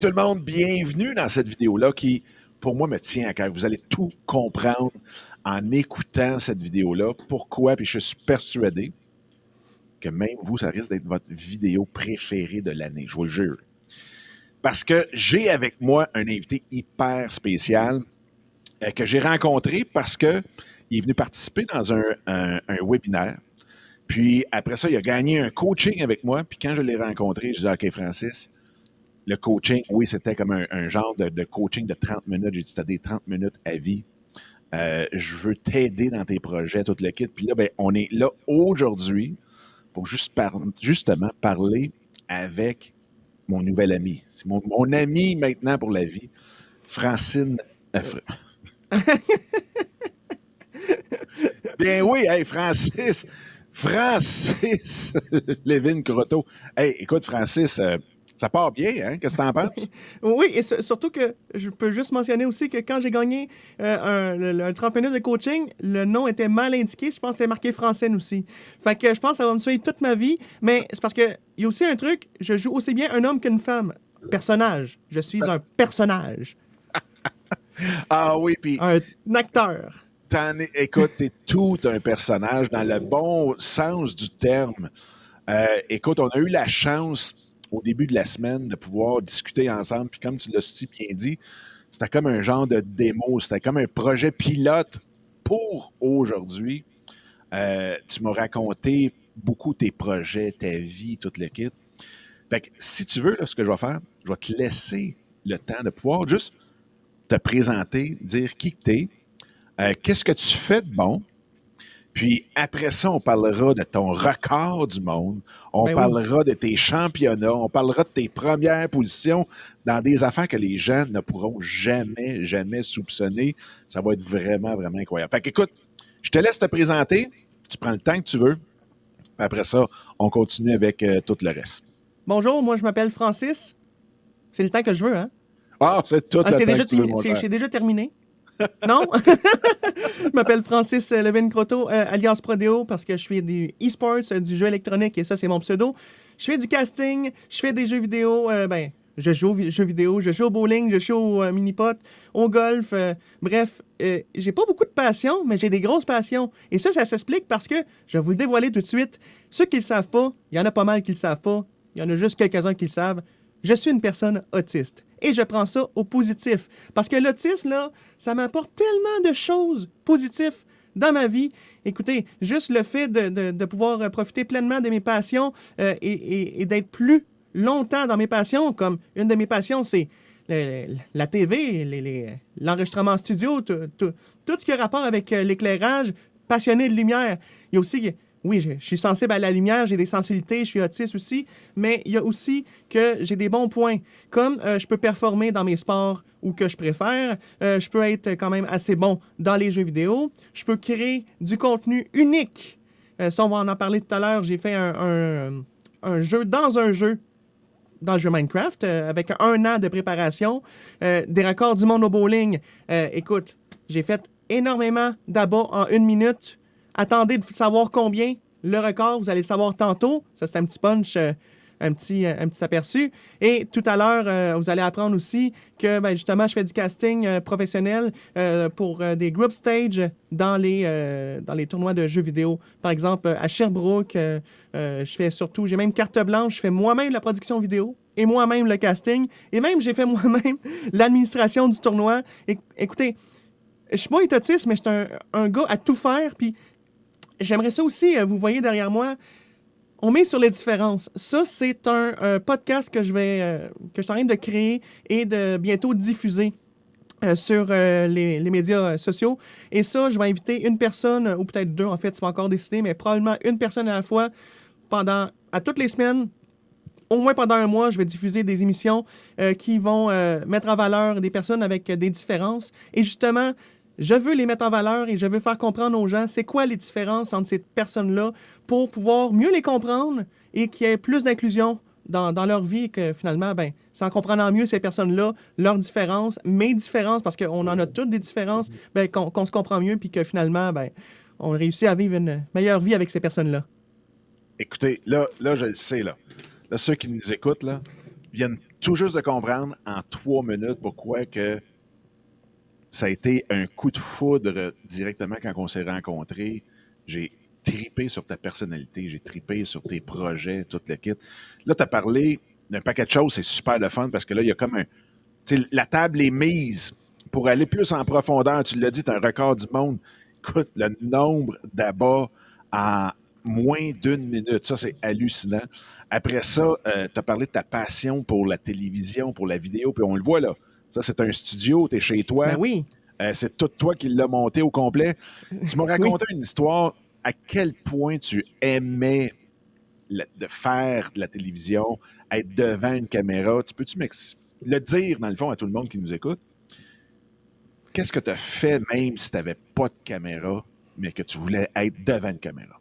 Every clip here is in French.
Tout le monde, bienvenue dans cette vidéo-là qui, pour moi, me tient à cœur. Vous allez tout comprendre en écoutant cette vidéo-là. Pourquoi? Puis je suis persuadé que même vous, ça risque d'être votre vidéo préférée de l'année, je vous le jure. Parce que j'ai avec moi un invité hyper spécial que j'ai rencontré parce qu'il est venu participer dans un webinaire. Puis après ça, il a gagné un coaching avec moi. Puis quand je l'ai rencontré, je dis OK, Francis, le coaching, oui, c'était comme un genre de coaching de 30 minutes. J'ai dit, t'as des 30 minutes à vie. Je veux t'aider dans tes projets, tout le kit. Puis là, ben, on est là aujourd'hui pour justement parler avec mon nouvel ami. C'est mon ami maintenant pour la vie, Francine. Bien oui, hey, Francis Lévin Croteau. Hey, écoute, Francis, ça part bien, hein? Qu'est-ce que t'en penses? Oui, et surtout que je peux juste mentionner aussi que quand j'ai gagné un 30 minutes de coaching, le nom était mal indiqué. Je pense que c'était marqué français aussi. Fait que je pense que ça va me suivre toute ma vie. Mais c'est parce qu'il y a aussi un truc, je joue aussi bien un homme qu'une femme. Personnage. Je suis un personnage. Ah oui, puis Un acteur. écoute, t'es tout un personnage dans le bon sens du terme. Écoute, on a eu la chance au début de la semaine de pouvoir discuter ensemble. Puis comme tu l'as si bien dit, c'était comme un genre de démo, c'était comme un projet pilote pour aujourd'hui. Tu m'as raconté beaucoup tes projets, ta vie, tout le kit. Fait que si tu veux, là, ce que je vais faire, je vais te laisser le temps de pouvoir juste te présenter, dire qui que t'es, qu'est-ce que tu fais de bon, puis après ça, on parlera de ton record du monde, on Ben oui. parlera de tes championnats, on parlera de tes premières positions dans des affaires que les gens ne pourront jamais, jamais soupçonner. Ça va être vraiment, vraiment incroyable. Fait qu'écoute, je te laisse te présenter, tu prends le temps que tu veux, puis après ça, on continue avec tout le reste. Bonjour, moi je m'appelle Francis. C'est le temps que je veux, hein? Ah, c'est tout Ah, le temps que tu veux, mon cher. c'est déjà terminé. Non? Je m'appelle Francis Lévin Croteau, alias Prodeo, parce que je fais du e-sports, du jeu électronique, et ça, c'est mon pseudo. Je fais du casting, je fais des jeux vidéo, je joue aux jeux vidéo, je joue au bowling, je joue au mini-pot, au golf, bref, j'ai pas beaucoup de passion, mais j'ai des grosses passions. Et ça s'explique parce que, je vais vous le dévoiler tout de suite, ceux qui le savent pas, il y en a pas mal qui le savent pas, il y en a juste quelques-uns qui le savent, je suis une personne autiste. Et je prends ça au positif. Parce que l'autisme, là, ça m'apporte tellement de choses positives dans ma vie. Écoutez, juste le fait de pouvoir profiter pleinement de mes passions et d'être plus longtemps dans mes passions, comme une de mes passions, c'est la TV, l'enregistrement en studio, tout ce qui a rapport avec l'éclairage, passionné de lumière. Il y a aussi... Oui, je suis sensible à la lumière, j'ai des sensibilités, je suis autiste aussi, mais il y a aussi que j'ai des bons points, comme je peux performer dans mes sports ou que je préfère, je peux être quand même assez bon dans les jeux vidéo, je peux créer du contenu unique. Ça, on va en parler tout à l'heure, j'ai fait un jeu dans un jeu dans le jeu Minecraft, avec 1 an de préparation, des records du monde au bowling. Écoute, j'ai fait énormément d'abats en 1 minute. Attendez de savoir combien. Le record, vous allez le savoir tantôt. Ça, c'est un petit punch, un petit aperçu. Et tout à l'heure, vous allez apprendre aussi que, justement, je fais du casting professionnel pour des group stage dans les tournois de jeux vidéo. Par exemple, à Sherbrooke, je fais surtout, j'ai même carte blanche, je fais moi-même la production vidéo et moi-même le casting. Et même, j'ai fait moi-même l'administration du tournoi. Écoutez, je suis pas autiste, mais je suis un gars à tout faire. Puis j'aimerais ça aussi, vous voyez derrière moi, on met sur les différences. Ça, c'est un podcast que je suis en train de créer et de bientôt diffuser sur les médias sociaux. Et ça, je vais inviter une personne, ou peut-être deux, en fait, c'est pas encore décidé, mais probablement une personne à la fois à toutes les semaines. Au moins pendant 1 mois, je vais diffuser des émissions qui vont mettre en valeur des personnes avec des différences. Et justement, je veux les mettre en valeur et je veux faire comprendre aux gens c'est quoi les différences entre ces personnes-là pour pouvoir mieux les comprendre et qu'il y ait plus d'inclusion dans leur vie et que finalement, c'est en comprenant mieux ces personnes-là, leurs différences, mes différences, parce qu'on en a toutes des différences, qu'on se comprend mieux puis que finalement, on réussit à vivre une meilleure vie avec ces personnes-là. Écoutez, là, je le sais, là. Là, ceux qui nous écoutent, là, viennent tout juste de comprendre en 3 minutes pourquoi que ça a été un coup de foudre directement quand on s'est rencontrés. J'ai tripé sur ta personnalité, j'ai tripé sur tes projets, tout le kit. Là, tu as parlé d'un paquet de choses, c'est super le fun parce que là, il y a comme un... La table est mise pour aller plus en profondeur. Tu l'as dit, tu as un record du monde. Écoute, le nombre d'abats en moins d'1 minute, ça, c'est hallucinant. Après ça, tu as parlé de ta passion pour la télévision, pour la vidéo, puis on le voit là. Ça, c'est un studio, tu es chez toi. Ben oui. C'est tout toi qui l'as monté au complet. Tu m'as raconté Oui. une histoire à quel point tu aimais de faire de la télévision, être devant une caméra. Tu peux-tu le dire, dans le fond, à tout le monde qui nous écoute? Qu'est-ce que tu as fait même si tu n'avais pas de caméra, mais que tu voulais être devant une caméra?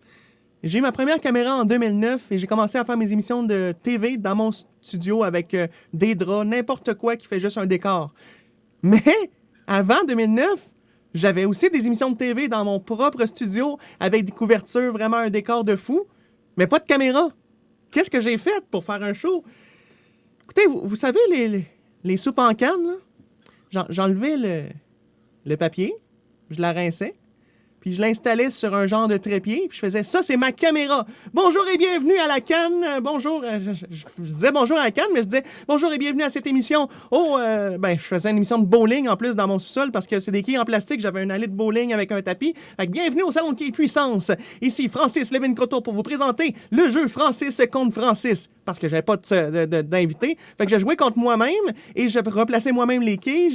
J'ai eu ma première caméra en 2009 et j'ai commencé à faire mes émissions de TV dans mon studio avec des draps, n'importe quoi qui fait juste un décor. Mais avant 2009, j'avais aussi des émissions de TV dans mon propre studio avec des couvertures, vraiment un décor de fou, mais pas de caméra. Qu'est-ce que j'ai fait pour faire un show? Écoutez, vous savez, les soupes en canne, là? J'enlevais le papier, je la rinçais, puis je l'installais sur un genre de trépied, puis je faisais « Ça, c'est ma caméra! Bonjour et bienvenue à la canne! Bonjour! » je disais bonjour à la canne, mais je disais « Bonjour et bienvenue à cette émission! » Je faisais une émission de bowling en plus dans mon sous-sol parce que c'est des quilles en plastique. J'avais un allée de bowling avec un tapis. Fait que bienvenue au Salon de quilles Puissance! Ici Francis Levin-Croteau pour vous présenter le jeu Francis contre Francis. Parce que j'avais pas d'invité. Fait que je jouais contre moi-même et je replaçais moi-même les quilles.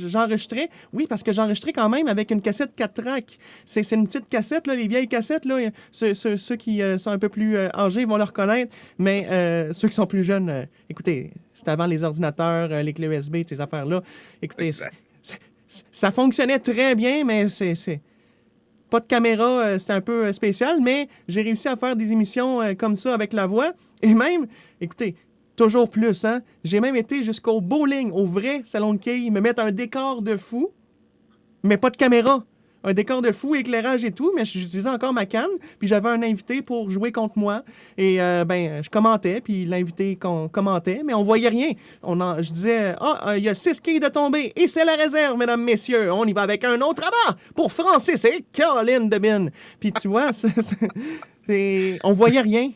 J'enregistrais. Oui, parce que j'enregistrais quand même avec une cassette 4 tracks. C'est une petite cassette, là, les vieilles cassettes. Là, ceux qui sont un peu plus âgés vont le reconnaître. Mais ceux qui sont plus jeunes, écoutez, c'était avant les ordinateurs, les clés USB, ces affaires-là. Écoutez, ça fonctionnait très bien, mais c'est pas de caméra, c'était un peu spécial, mais j'ai réussi à faire des émissions comme ça avec la voix. Et même, écoutez, toujours plus, hein? J'ai même été jusqu'au bowling, au vrai salon de quilles, me mettre un décor de fou, mais pas de caméra. Un décor de fou, éclairage et tout, mais j'utilisais encore ma canne, puis j'avais un invité pour jouer contre moi. Et je commentais, puis l'invité commentait, mais on voyait rien. Je disais, il y a 6 quilles de tombée, et c'est la réserve, mesdames, messieurs. On y va avec un autre abat pour Francis et Caroline Debine. Puis tu vois, on voyait rien.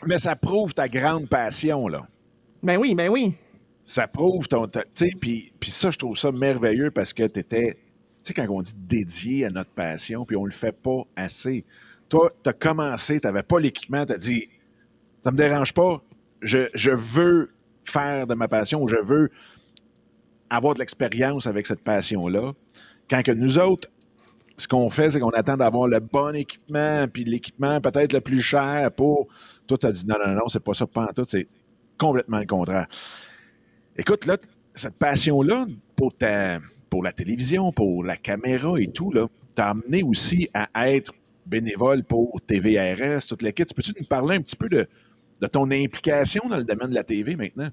Mais ça prouve ta grande passion, là. Ben oui. Ça prouve ton... Tu sais, puis ça, je trouve ça merveilleux parce que tu étais... Tu sais, quand on dit dédié à notre passion, puis on le fait pas assez. Toi, tu as commencé, tu n'avais pas l'équipement, tu as dit, ça me dérange pas, je veux faire de ma passion, ou je veux avoir de l'expérience avec cette passion-là. Quand que nous autres, ce qu'on fait, c'est qu'on attend d'avoir le bon équipement, puis l'équipement peut-être le plus cher pour... Toi, tu as dit, non, c'est pas ça, pas en tout, c'est complètement le contraire. Écoute, là, cette passion-là pour la télévision, pour la caméra et tout, là, t'as amené aussi à être bénévole pour TVRS, toute l'équipe. Peux-tu nous parler un petit peu de ton implication dans le domaine de la TV maintenant?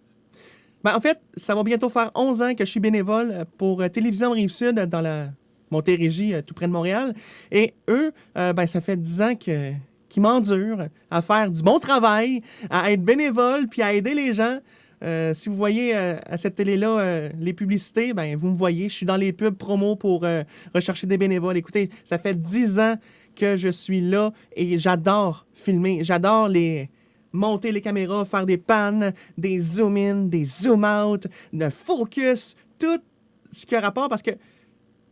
Ben, en fait, ça va bientôt faire 11 ans que je suis bénévole pour Télévision Rive-Sud dans la Montérégie, tout près de Montréal. Et eux, ça fait 10 ans qu'ils m'endurent à faire du bon travail, à être bénévole, puis à aider les gens. Si vous voyez à cette télé-là les publicités, ben vous me voyez. Je suis dans les pubs promo pour rechercher des bénévoles. Écoutez, ça fait 10 ans que je suis là et j'adore filmer. J'adore monter les caméras, faire des pannes, des zoom-in, des zoom-out, de focus, tout ce qui a rapport parce que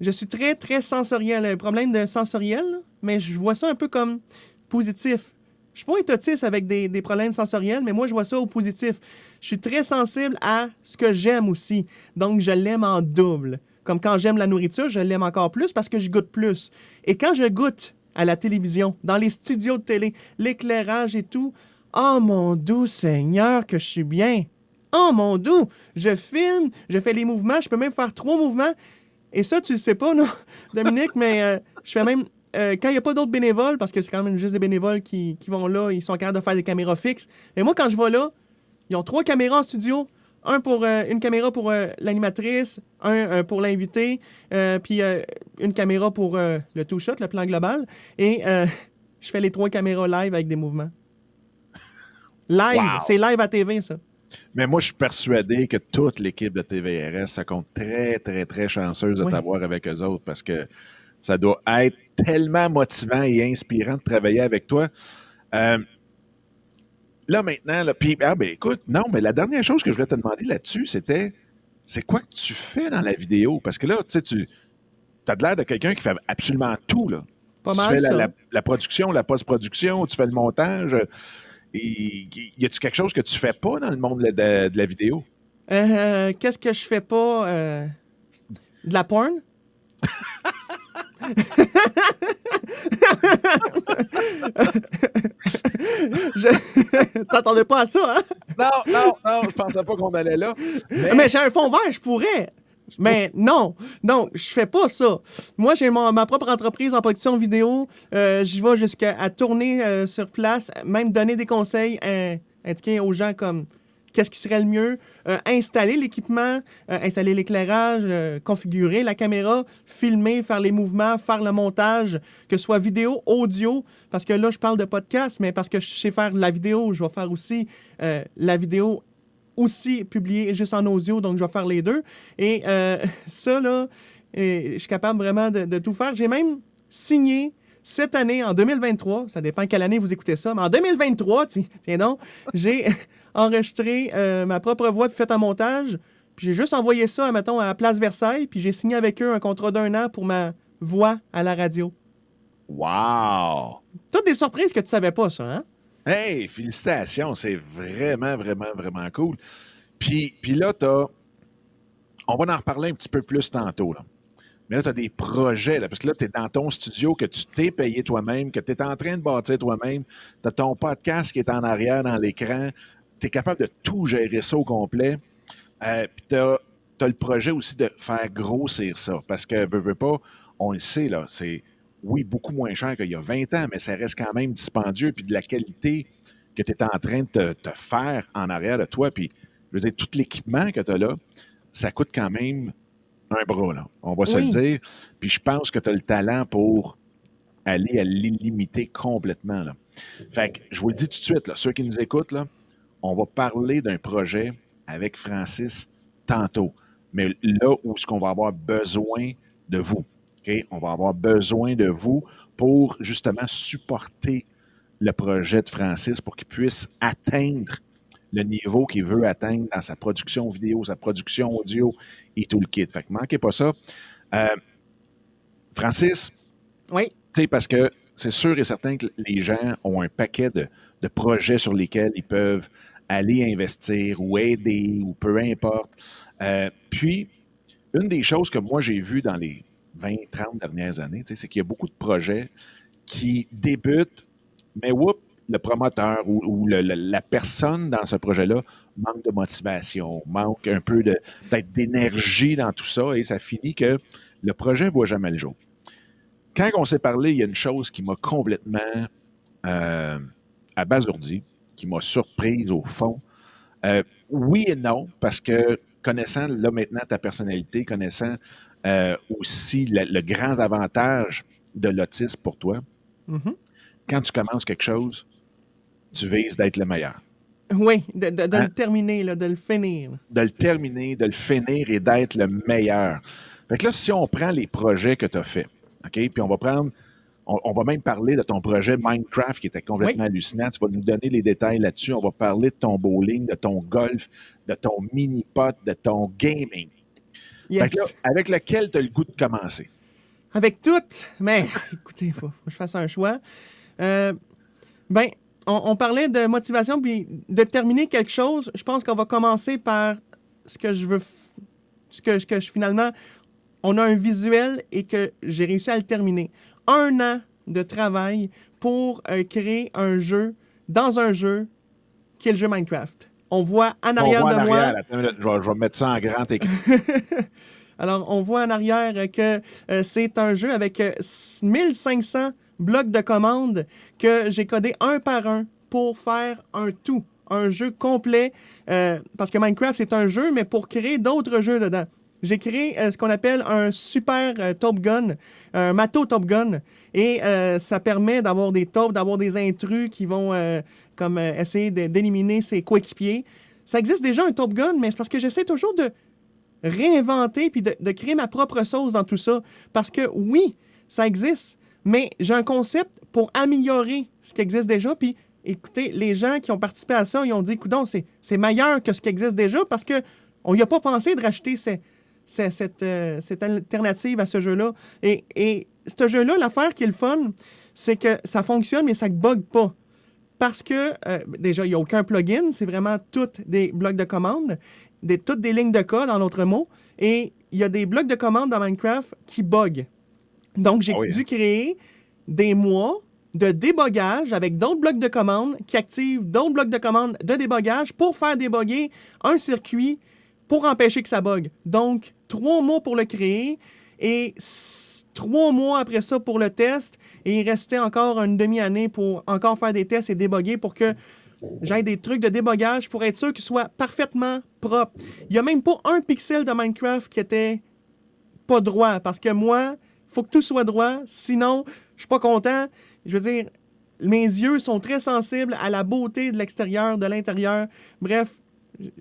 je suis très, très sensoriel. Un problème de sensoriel, là, mais je vois ça un peu comme positif. Je suis pas être autiste avec des problèmes sensoriels, mais moi, je vois ça au positif. Je suis très sensible à ce que j'aime aussi. Donc, je l'aime en double. Comme quand j'aime la nourriture, je l'aime encore plus parce que je goûte plus. Et quand je goûte à la télévision, dans les studios de télé, l'éclairage et tout, oh mon doux Seigneur, que je suis bien. Oh mon doux, je filme, je fais les mouvements, je peux même faire 3 mouvements. Et ça, tu le sais pas, non, Dominique, mais je fais même... quand il n'y a pas d'autres bénévoles, parce que c'est quand même juste des bénévoles qui vont là, ils sont capables de faire des caméras fixes. Et moi, quand je vais là, ils ont 3 caméras en studio. Une caméra pour l'animatrice, un pour l'invité, puis une caméra pour le two-shot, le plan global. Et je fais les 3 caméras live avec des mouvements. Live, Wow. c'est live à TV, ça. Mais moi, je suis persuadé que toute l'équipe de TVRS se compte très, très, très chanceuse de Oui. t'avoir avec eux autres parce que ça doit être tellement motivant et inspirant de travailler avec toi. Euh, Là, maintenant, là, puis, ben écoute, non, mais la dernière chose que je voulais te demander là-dessus, c'était, c'est quoi que tu fais dans la vidéo? Parce que là, tu sais, tu as l'air de quelqu'un qui fait absolument tout, là. Pas Tu mal fais ça. la production, la post-production, tu fais le montage. Et y a-tu quelque chose que tu fais pas dans le monde de la vidéo? Qu'est-ce que je fais pas? De la porn? T'attendais pas à ça, hein? Non, non, non, je pensais pas qu'on allait là. Mais Mais, j'ai un fond vert, je pourrais. Mais non, non, je fais pas ça. Moi, j'ai ma propre entreprise en production vidéo. J'y vais jusqu'à à tourner sur place, même donner des conseils, indiquer aux gens comme qu'est-ce qui serait le mieux, installer l'équipement, installer l'éclairage, configurer la caméra, filmer, faire les mouvements, faire le montage, que ce soit vidéo, audio, parce que là, je parle de podcast, mais parce que je sais faire de la vidéo, je vais faire aussi la vidéo aussi publié juste en audio, donc je vais faire les deux. Et ça, là, je suis capable vraiment de tout faire. J'ai même signé cette année, en 2023, ça dépend quelle année vous écoutez ça, mais en 2023, tiens donc, j'ai enregistré ma propre voix puis fait un montage, puis j'ai juste envoyé ça, mettons, à Place Versailles, puis j'ai signé avec eux un contrat d'1 an pour ma voix à la radio. wow! Toutes des surprises que tu savais pas, ça, hein? Hey, félicitations, c'est vraiment, vraiment, vraiment cool. Puis là, on va en reparler un petit peu plus tantôt, là. Mais là, tu as des projets, là, parce que là, tu es dans ton studio que tu t'es payé toi-même, que tu es en train de bâtir toi-même. Tu as ton podcast qui est en arrière dans l'écran. Tu es capable de tout gérer ça au complet. Puis tu as le projet aussi de faire grossir ça. Parce que, veux pas, on le sait, là, c'est, oui, beaucoup moins cher qu'il y a 20 ans, mais ça reste quand même dispendieux. Puis de la qualité que tu es en train de te faire en arrière de toi. Puis, je veux dire, tout l'équipement que tu as là, ça coûte quand même un bras, là. On va se le Oui. dire. Puis je pense que tu as le talent pour aller à l'illimité complètement, là. Fait que je vous le dis tout de suite, là, ceux qui nous écoutent, là, on va parler d'un projet avec Francis tantôt. Mais là où est-ce qu'on va avoir besoin de vous, OK? On va avoir besoin de vous pour justement supporter le projet de Francis pour qu'il puisse atteindre le niveau qu'il veut atteindre dans sa production vidéo, sa production audio et tout le kit. Fait que manquez pas ça. Euh, Francis, Oui. tu sais, parce que c'est sûr et certain que les gens ont un paquet de projets sur lesquels ils peuvent aller investir ou aider ou peu importe. Puis, une des choses que moi j'ai vues dans les 20, 30 dernières années, tu sais, c'est qu'il y a beaucoup de projets qui débutent, mais whoop, le promoteur ou la personne dans ce projet-là manque de motivation, manque un peu peut-être d'énergie dans tout ça et ça finit que le projet ne voit jamais le jour. Quand on s'est parlé, il y a une chose qui m'a complètement euh, abasourdi, qui m'a surprise au fond. Oui et non, parce que connaissant là maintenant ta personnalité, connaissant aussi le grand avantage de l'autisme pour toi, Mhm. quand tu commences quelque chose, tu vises d'être le meilleur. Oui, de Hein? le terminer, là, de le finir. De le terminer, de le finir et d'être le meilleur. Fait que là, si on prend les projets que tu as faits, OK, puis on va même parler de ton projet Minecraft qui était Oui. complètement hallucinant. Tu vas nous donner les détails là-dessus. On va parler de ton bowling, de ton golf, de ton mini-pot, de ton gaming. Fait que là, Yes. avec lequel tu as le goût de commencer? Avec toutes, mais écoutez, il faut que je fasse un choix. Euh, ben, on parlait de motivation, puis de terminer quelque chose. Je pense qu'on va commencer par ce que je veux, ce que finalement, on a un visuel et que j'ai réussi à le terminer. 1 an de travail pour créer un jeu, dans un jeu, qui est le jeu Minecraft. On voit en On arrière voit de en moi. arrière. Attends une minute, je vais mettre ça en grand écran. Alors, on voit en arrière que c'est un jeu avec 1500 blocs de commandes que j'ai codé un par un pour faire un tout, un jeu complet. Parce que Minecraft, c'est un jeu, mais pour créer d'autres jeux dedans. J'ai créé ce qu'on appelle un super Top Gun, un mato Top Gun. Et ça permet d'avoir des taupes, d'avoir des intrus qui vont comme essayer d'éliminer ses coéquipiers. ça existe déjà un Top Gun, mais c'est parce que j'essaie toujours de réinventer puis de créer ma propre sauce dans tout ça. Parce que oui, ça existe, mais j'ai un concept pour améliorer ce qui existe déjà. Puis écoutez, les gens qui ont participé à ça, ils ont dit, coudonc, c'est meilleur que ce qui existe déjà parce qu'on n'y a pas pensé de racheter cette alternative à ce jeu-là. Et ce jeu-là, l'affaire qui est le fun, c'est que ça fonctionne, mais ça ne bug pas. Parce que, déjà, il n'y a aucun plugin, c'est vraiment toutes des blocs de commande, toutes des lignes de code, en l'autre mot, et il y a des blocs de commande dans Minecraft qui bug. Donc, j'ai dû créer des mois de débogage avec d'autres blocs de commande qui activent d'autres blocs de commande de débogage pour faire débugger un circuit pour empêcher que ça bug. Donc, 3 mois pour le créer et 3 mois après ça pour le test. Et il restait encore une demi-année pour encore faire des tests et débugger pour que j'ai des trucs de débogage pour être sûr qu'ils soient parfaitement propres. Il n'y a même pas un pixel de Minecraft qui était pas droit parce que moi, il faut que tout soit droit. Sinon, je suis pas content. Je veux dire, mes yeux sont très sensibles à la beauté de l'extérieur, de l'intérieur. Bref,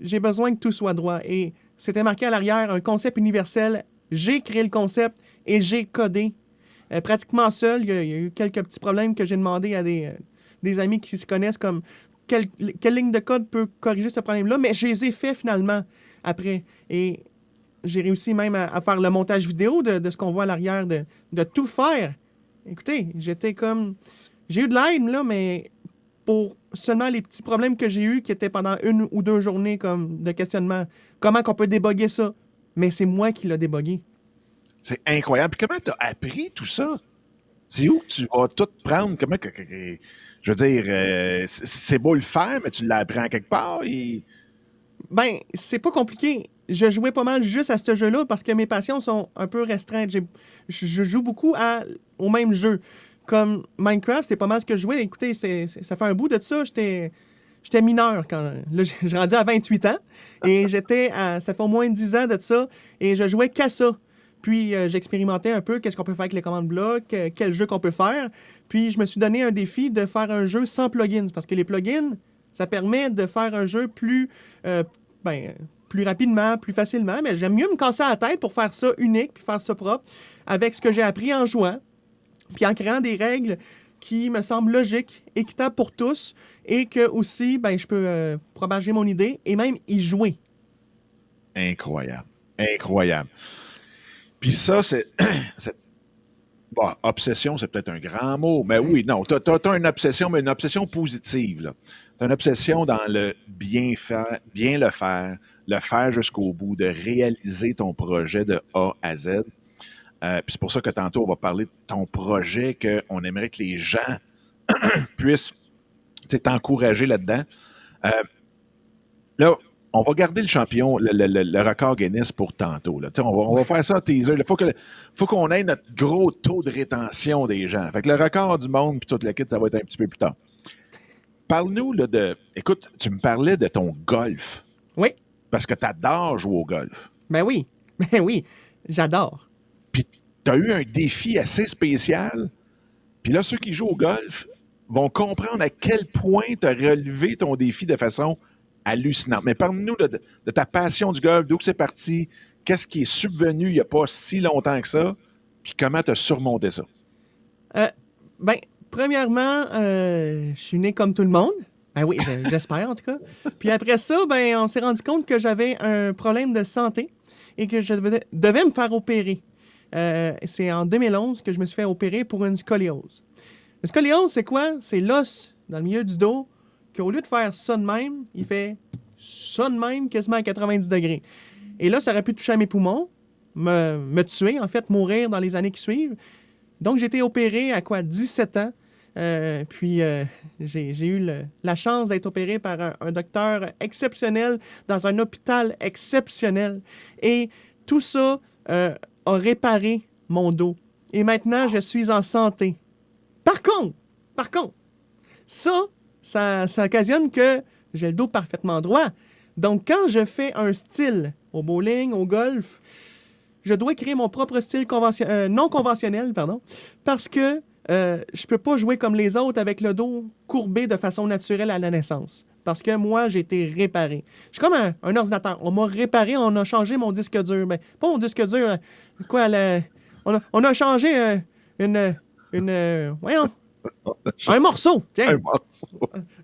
j'ai besoin que tout soit droit. Et c'était marqué à l'arrière, un concept universel. J'ai créé le concept et j'ai codé. Pratiquement seul, il y a eu quelques petits problèmes que j'ai demandé à des amis qui se connaissent comme quelle ligne de code peut corriger ce problème-là, mais je les ai fait finalement après. Et j'ai réussi même à faire le montage vidéo de ce qu'on voit à l'arrière, de tout faire. Écoutez, j'étais comme... J'ai eu de l'aide, là, mais pour seulement les petits problèmes que j'ai eus qui étaient pendant 1 ou 2 journées comme de questionnement. Comment qu'on peut déboguer ça? Mais c'est moi qui l'ai débogué. C'est incroyable. Puis comment tu as appris tout ça? C'est où que tu vas tout prendre? Comment que je veux dire, c'est beau le faire, mais tu l'as appris en quelque part? Ben, c'est pas compliqué. Je jouais pas mal juste à ce jeu-là parce que mes passions sont un peu restreintes. Je joue beaucoup au même jeu. Comme Minecraft, c'est pas mal ce que je jouais. Écoutez, ça fait un bout de ça. J'étais mineur quand... Là, j'ai rendu à 28 ans. Et ça fait au moins 10 ans de ça. Et je jouais qu'à ça. Puis, j'expérimentais un peu qu'est-ce qu'on peut faire avec les commandes blocs, quel jeu qu'on peut faire. Puis, je me suis donné un défi de faire un jeu sans plugins. Parce que les plugins, ça permet de faire un jeu plus rapidement, plus facilement. Mais j'aime mieux me casser la tête pour faire ça unique puis faire ça propre avec ce que j'ai appris en jouant. Puis en créant des règles qui me semblent logiques, équitables pour tous et que aussi, je peux propager mon idée et même y jouer. Incroyable. Incroyable. Puis ça, bon, obsession, c'est peut-être un grand mot, mais oui, non, t'as une obsession, mais une obsession positive. Tu as une obsession dans le bien faire, bien le faire jusqu'au bout, de réaliser ton projet de A à Z. Puis c'est pour ça que tantôt, on va parler de ton projet, qu'on aimerait que les gens puissent t'encourager là-dedans. Là, on va garder le champion, le record Guinness pour tantôt. Là. On va faire ça teaser. Il faut qu'on ait notre gros taux de rétention des gens. Fait que le record du monde puis toute la kit, ça va être un petit peu plus tard. Parle-nous là, Écoute, tu me parlais de ton golf. Oui. Parce que tu adores jouer au golf. Ben oui, j'adore. Puis tu as eu un défi assez spécial. Puis là, ceux qui jouent au golf vont comprendre à quel point tu as relevé ton défi de façon hallucinante. Mais parle-nous de ta passion du golf, d'où c'est parti, qu'est-ce qui est subvenu il n'y a pas si longtemps que ça, puis comment tu as surmonté ça? Premièrement, je suis né comme tout le monde. Ben oui, j'espère en tout cas. Puis après ça, on s'est rendu compte que j'avais un problème de santé et que je devais me faire opérer. C'est en 2011 que je me suis fait opérer pour une scoliose. Une scoliose, c'est quoi? C'est l'os dans le milieu du dos qu'au lieu de faire ça de même, il fait ça de même quasiment à 90 degrés. Et là, ça aurait pu toucher à mes poumons, me tuer, en fait, mourir dans les années qui suivent. Donc, j'ai été opéré à 17 ans. Puis, j'ai eu la chance d'être opéré par un docteur exceptionnel dans un hôpital exceptionnel. Et tout ça a réparé mon dos. Et maintenant, je suis en santé. Par contre, ça occasionne que j'ai le dos parfaitement droit. Donc, quand je fais un style au bowling, au golf, je dois créer mon propre style non conventionnel, parce que je peux pas jouer comme les autres avec le dos courbé de façon naturelle à la naissance. parce que moi, j'ai été réparé. Je suis comme un ordinateur. On m'a réparé, on a changé mon disque dur. Ben, pas mon disque dur. Quoi, on a changé voyons, un morceau. Tiens. Un morceau.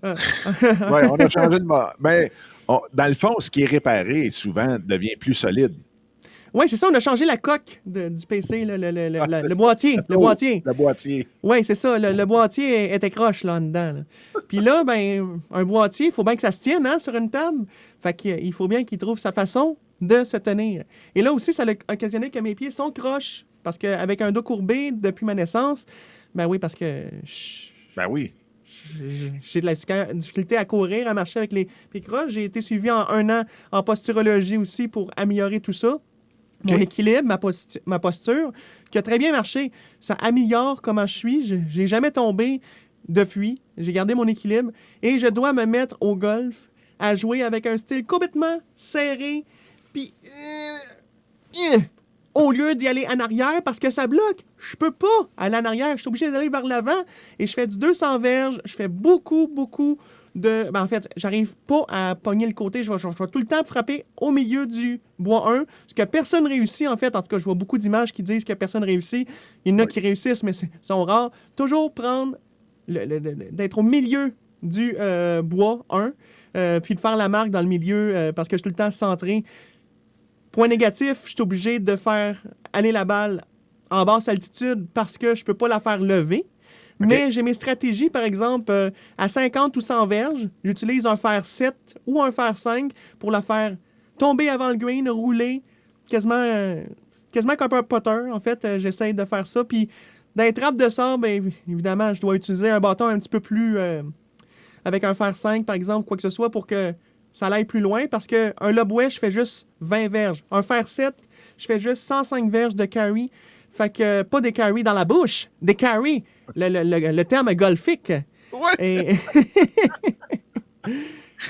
Oui, on a changé de morceau. Mais dans le fond, ce qui est réparé, souvent, devient plus solide. Oui, c'est ça, on a changé la coque du PC, le boîtier. Le Oh, boîtier. Le boîtier. Oui, c'est ça. Le boîtier était croche là, en dedans. Là. Puis là, ben, un boîtier, il faut bien que ça se tienne hein, sur une table. Fait qu'il faut bien qu'il trouve sa façon de se tenir. Et là aussi, ça a occasionné que mes pieds sont croches. Parce qu'avec un dos courbé depuis ma naissance, ben oui, parce que Ben oui. j'ai de la difficulté à courir, à marcher avec les pieds croches. J'ai été suivi en 1 an en posturologie aussi pour améliorer tout ça. Mon équilibre, ma posture, qui a très bien marché. Ça améliore comment je suis. J'ai jamais tombé depuis. J'ai gardé mon équilibre. Et je dois me mettre au golf, à jouer avec un style complètement serré. Puis, au lieu d'y aller en arrière, parce que ça bloque, je peux pas aller en arrière. Je suis obligé d'aller vers l'avant. Et je fais du 200 verges. Je fais beaucoup de... Ben, en fait, j'arrive pas à pogner le côté. Je vais tout le temps frapper au milieu du bois 1. Ce que personne réussit, en fait. En tout cas, je vois beaucoup d'images qui disent que personne réussit. Il y en a qui réussissent, mais sont rares. Toujours prendre... d'être au milieu du bois 1, puis de faire la marque dans le milieu, parce que je suis tout le temps centré. Point négatif, je suis obligé de faire aller la balle en basse altitude parce que je peux pas la faire lever. Mais j'ai mes stratégies, par exemple, à 50 ou 100 verges, j'utilise un fer 7 ou un fer 5 pour la faire tomber avant le green, rouler, quasiment comme un putter. En fait, j'essaie de faire ça. Puis, dans les trappes de sable, bien, évidemment, je dois utiliser un bâton un petit peu plus... avec un fer 5, par exemple, quoi que ce soit, pour que ça aille plus loin. Parce qu'un lob-way, je fais juste 20 verges. Un fer 7, je fais juste 105 verges de carry. Fait que pas des carry dans la bouche, des carry. Le terme est golfique. Ouais.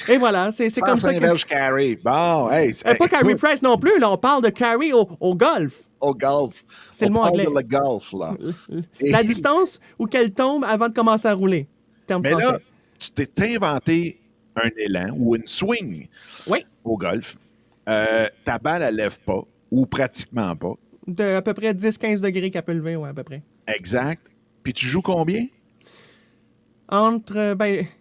Et voilà, c'est comme ça que... verges carry. Bon, hey. pas carry press non plus, là, on parle de carry au golf. Au golf. C'est le mot anglais. On parle de le golf, là. La distance où qu'elle tombe avant de commencer à rouler. Terme français. Là, tu t'es inventé un élan ou une swing au golf. Ta balle, elle lève pas, ou pratiquement pas. De à peu près 10-15 degrés qu'elle peut lever, ouais, à peu près. Exact. Puis tu joues combien?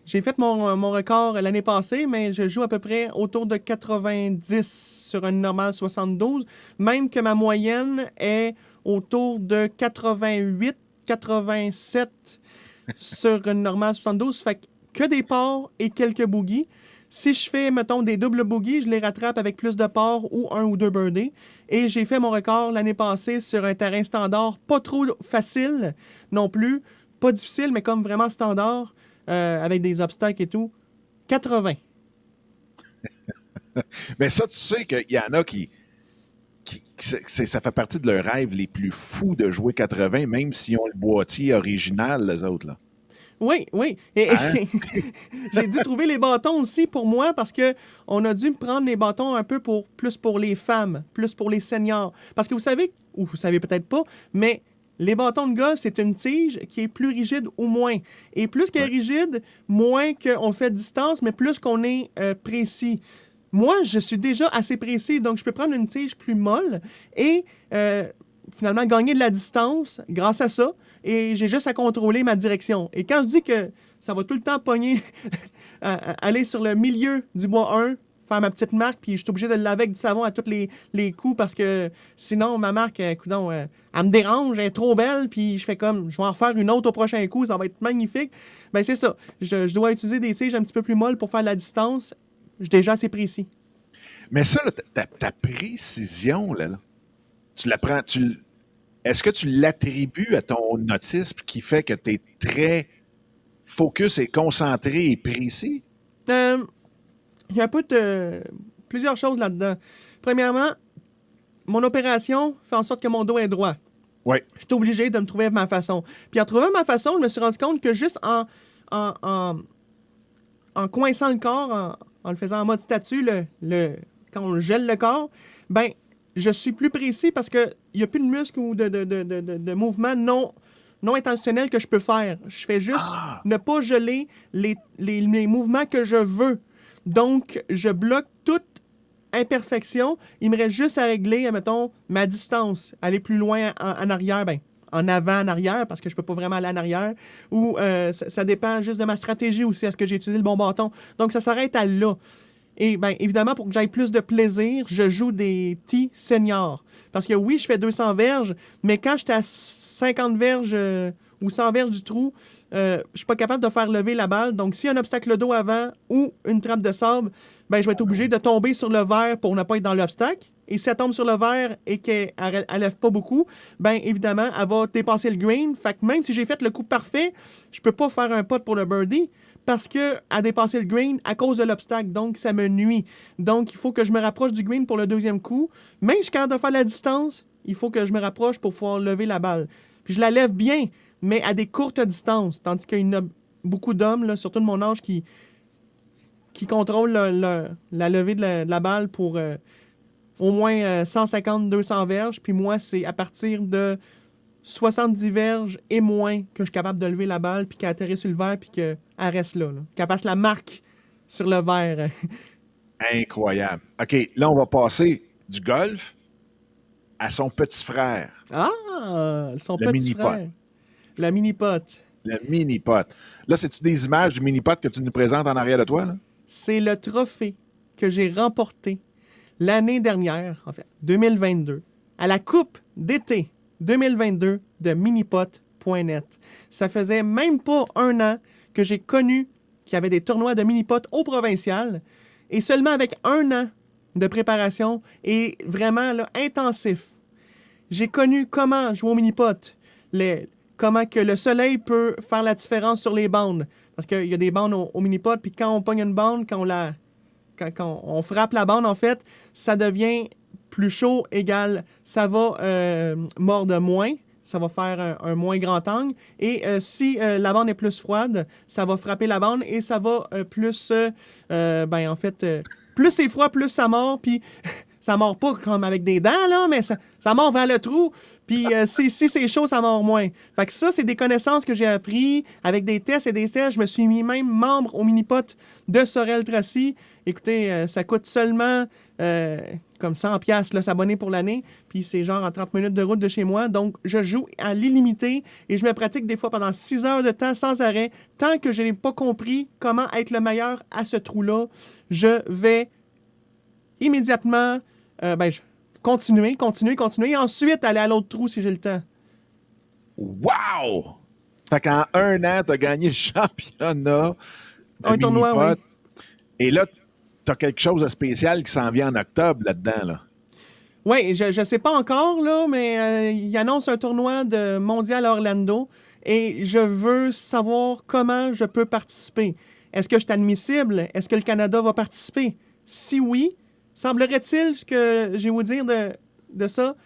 J'ai fait mon record l'année passée, mais je joue à peu près autour de 90 sur une normale 72, même que ma moyenne est autour de 88, 87 sur une normale 72. Fait que des parts et quelques boogies. Si je fais, mettons, des doubles boogies, je les rattrape avec plus de parts ou 1 ou 2 birdies. Et j'ai fait mon record l'année passée sur un terrain standard, pas trop facile non plus, pas difficile, mais comme vraiment standard, avec des obstacles et tout. 80. Mais ça, tu sais qu'il y en a qui ça fait partie de leurs rêves les plus fous de jouer 80, même s'ils ont le boîtier original, les autres, là. Oui. Et j'ai dû trouver les bâtons aussi pour moi parce que on a dû prendre les bâtons un peu plus pour les femmes, plus pour les seniors. Parce que vous savez, ou vous savez peut-être pas, mais les bâtons de golf, c'est une tige qui est plus rigide ou moins. Et plus qu'elle est rigide, moins qu'on fait de distance, mais plus qu'on est précis. Moi, je suis déjà assez précis, donc je peux prendre une tige plus molle et finalement gagner de la distance grâce à ça. Et j'ai juste à contrôler ma direction. Et quand je dis que ça va tout le temps pogner, aller sur le milieu du bois 1, faire ma petite marque, puis je suis obligé de le laver avec du savon à tous les coups parce que sinon, ma marque, elle me dérange, elle est trop belle, puis je fais comme, je vais en refaire une autre au prochain coup, ça va être magnifique. Ben c'est ça. Je dois utiliser des tiges un petit peu plus molles pour faire la distance. Je suis déjà assez précis. Mais ça, là, ta précision, là, tu la prends, est-ce que tu l'attribues à ton autisme qui fait que tu es très focus et concentré et précis? Il y a un peu de plusieurs choses là-dedans. Premièrement, mon opération fait en sorte que mon dos est droit. Oui. Je suis obligé de me trouver ma façon. Puis en trouvant ma façon, je me suis rendu compte que juste en coinçant le corps, en le faisant en mode statue, quand on gèle le corps, ben je suis plus précis parce qu'il n'y a plus de muscles ou de mouvements non non intentionnels que je peux faire. Je fais juste Ah! ne pas geler les mouvements que je veux. Donc, je bloque toute imperfection. Il me reste juste à régler, admettons, ma distance. Aller plus loin en arrière, ben, en avant, en arrière, parce que je peux pas vraiment aller en arrière. Ou ça dépend juste de ma stratégie aussi. Est-ce que j'ai utilisé le bon bâton? Donc, ça s'arrête à là. Et bien, évidemment, pour que j'aille plus de plaisir, je joue des T seniors. Parce que oui, je fais 200 verges, mais quand j'étais à 50 verges ou 100 verges du trou, je suis pas capable de faire lever la balle. Donc, s'il y a un obstacle d'eau avant ou une trappe de sable, ben, je vais être obligé de tomber sur le verre pour ne pas être dans l'obstacle. Et si elle tombe sur le verre et qu'elle ne lève pas beaucoup, bien évidemment, elle va dépasser le green. Fait que même si j'ai fait le coup parfait, je peux pas faire un putt pour le birdie parce qu'elle a dépassé le green à cause de l'obstacle. Donc, ça me nuit. Donc, il faut que je me rapproche du green pour le deuxième coup. Même si je suis capable de faire la distance, il faut que je me rapproche pour pouvoir lever la balle. Puis je la lève bien, mais à des courtes distances. Tandis qu'il y a beaucoup d'hommes, là, surtout de mon âge, qui contrôlent la levée de la balle pour au moins 150-200 verges. Puis moi, c'est à partir de 70 verges et moins que je suis capable de lever la balle, puis qu'elle atterrit sur le verre, puis qu'elle reste là. Qu'elle fasse la marque sur le verre. Incroyable. OK, là, on va passer du golf à son petit frère, Ah! Son le petit mini-pot. frère. La mini-pot. Le mini-pot. Là, c'est-tu des images du mini-pot que tu nous présentes en arrière de toi? Là? C'est le trophée que j'ai remporté l'année dernière, en fait, 2022, à la Coupe d'été 2022 de minipot.net. Ça faisait même pas un an que j'ai connu qu'il y avait des tournois de minipot au provincial, et seulement avec un an de préparation et vraiment là, intensif, j'ai connu comment jouer au minipot, comment que le soleil peut faire la différence sur les bandes. Parce qu'il y a des bandes au minipot, puis quand on pogne une bande, quand on frappe la bande, en fait, ça devient plus chaud, égal, ça va mordre moins, ça va faire un moins grand angle. Et si la bande est plus froide, ça va frapper la bande et ça va en fait, plus c'est froid, plus ça mord, puis ça mord pas comme avec des dents, là, mais ça mord vers le trou. Puis si c'est chaud, ça mord moins. Fait que ça, c'est des connaissances que j'ai appris avec des tests et des tests. Je me suis mis même membre au mini-pot de Sorel Tracy. Écoutez, ça coûte seulement comme 100$ là, s'abonner pour l'année. Puis c'est genre en 30 minutes de route de chez moi. Donc, je joue à l'illimité et je me pratique des fois pendant 6 heures de temps sans arrêt. Tant que je n'ai pas compris comment être le meilleur à ce trou-là, je vais immédiatement continuer, et ensuite aller à l'autre trou si j'ai le temps. Wow! Fait qu'en un an, tu as gagné le championnat de Un tournoi, mini-pot. oui. Et là, tu as quelque chose de spécial qui s'en vient en octobre là-dedans. Là. Oui, je ne sais pas encore, là, mais il annonce un tournoi de mondial à Orlando et je veux savoir comment je peux participer. Est-ce que je suis admissible? Est-ce que le Canada va participer? Si oui, semblerait-il, ce que j'ai vous dire de ça,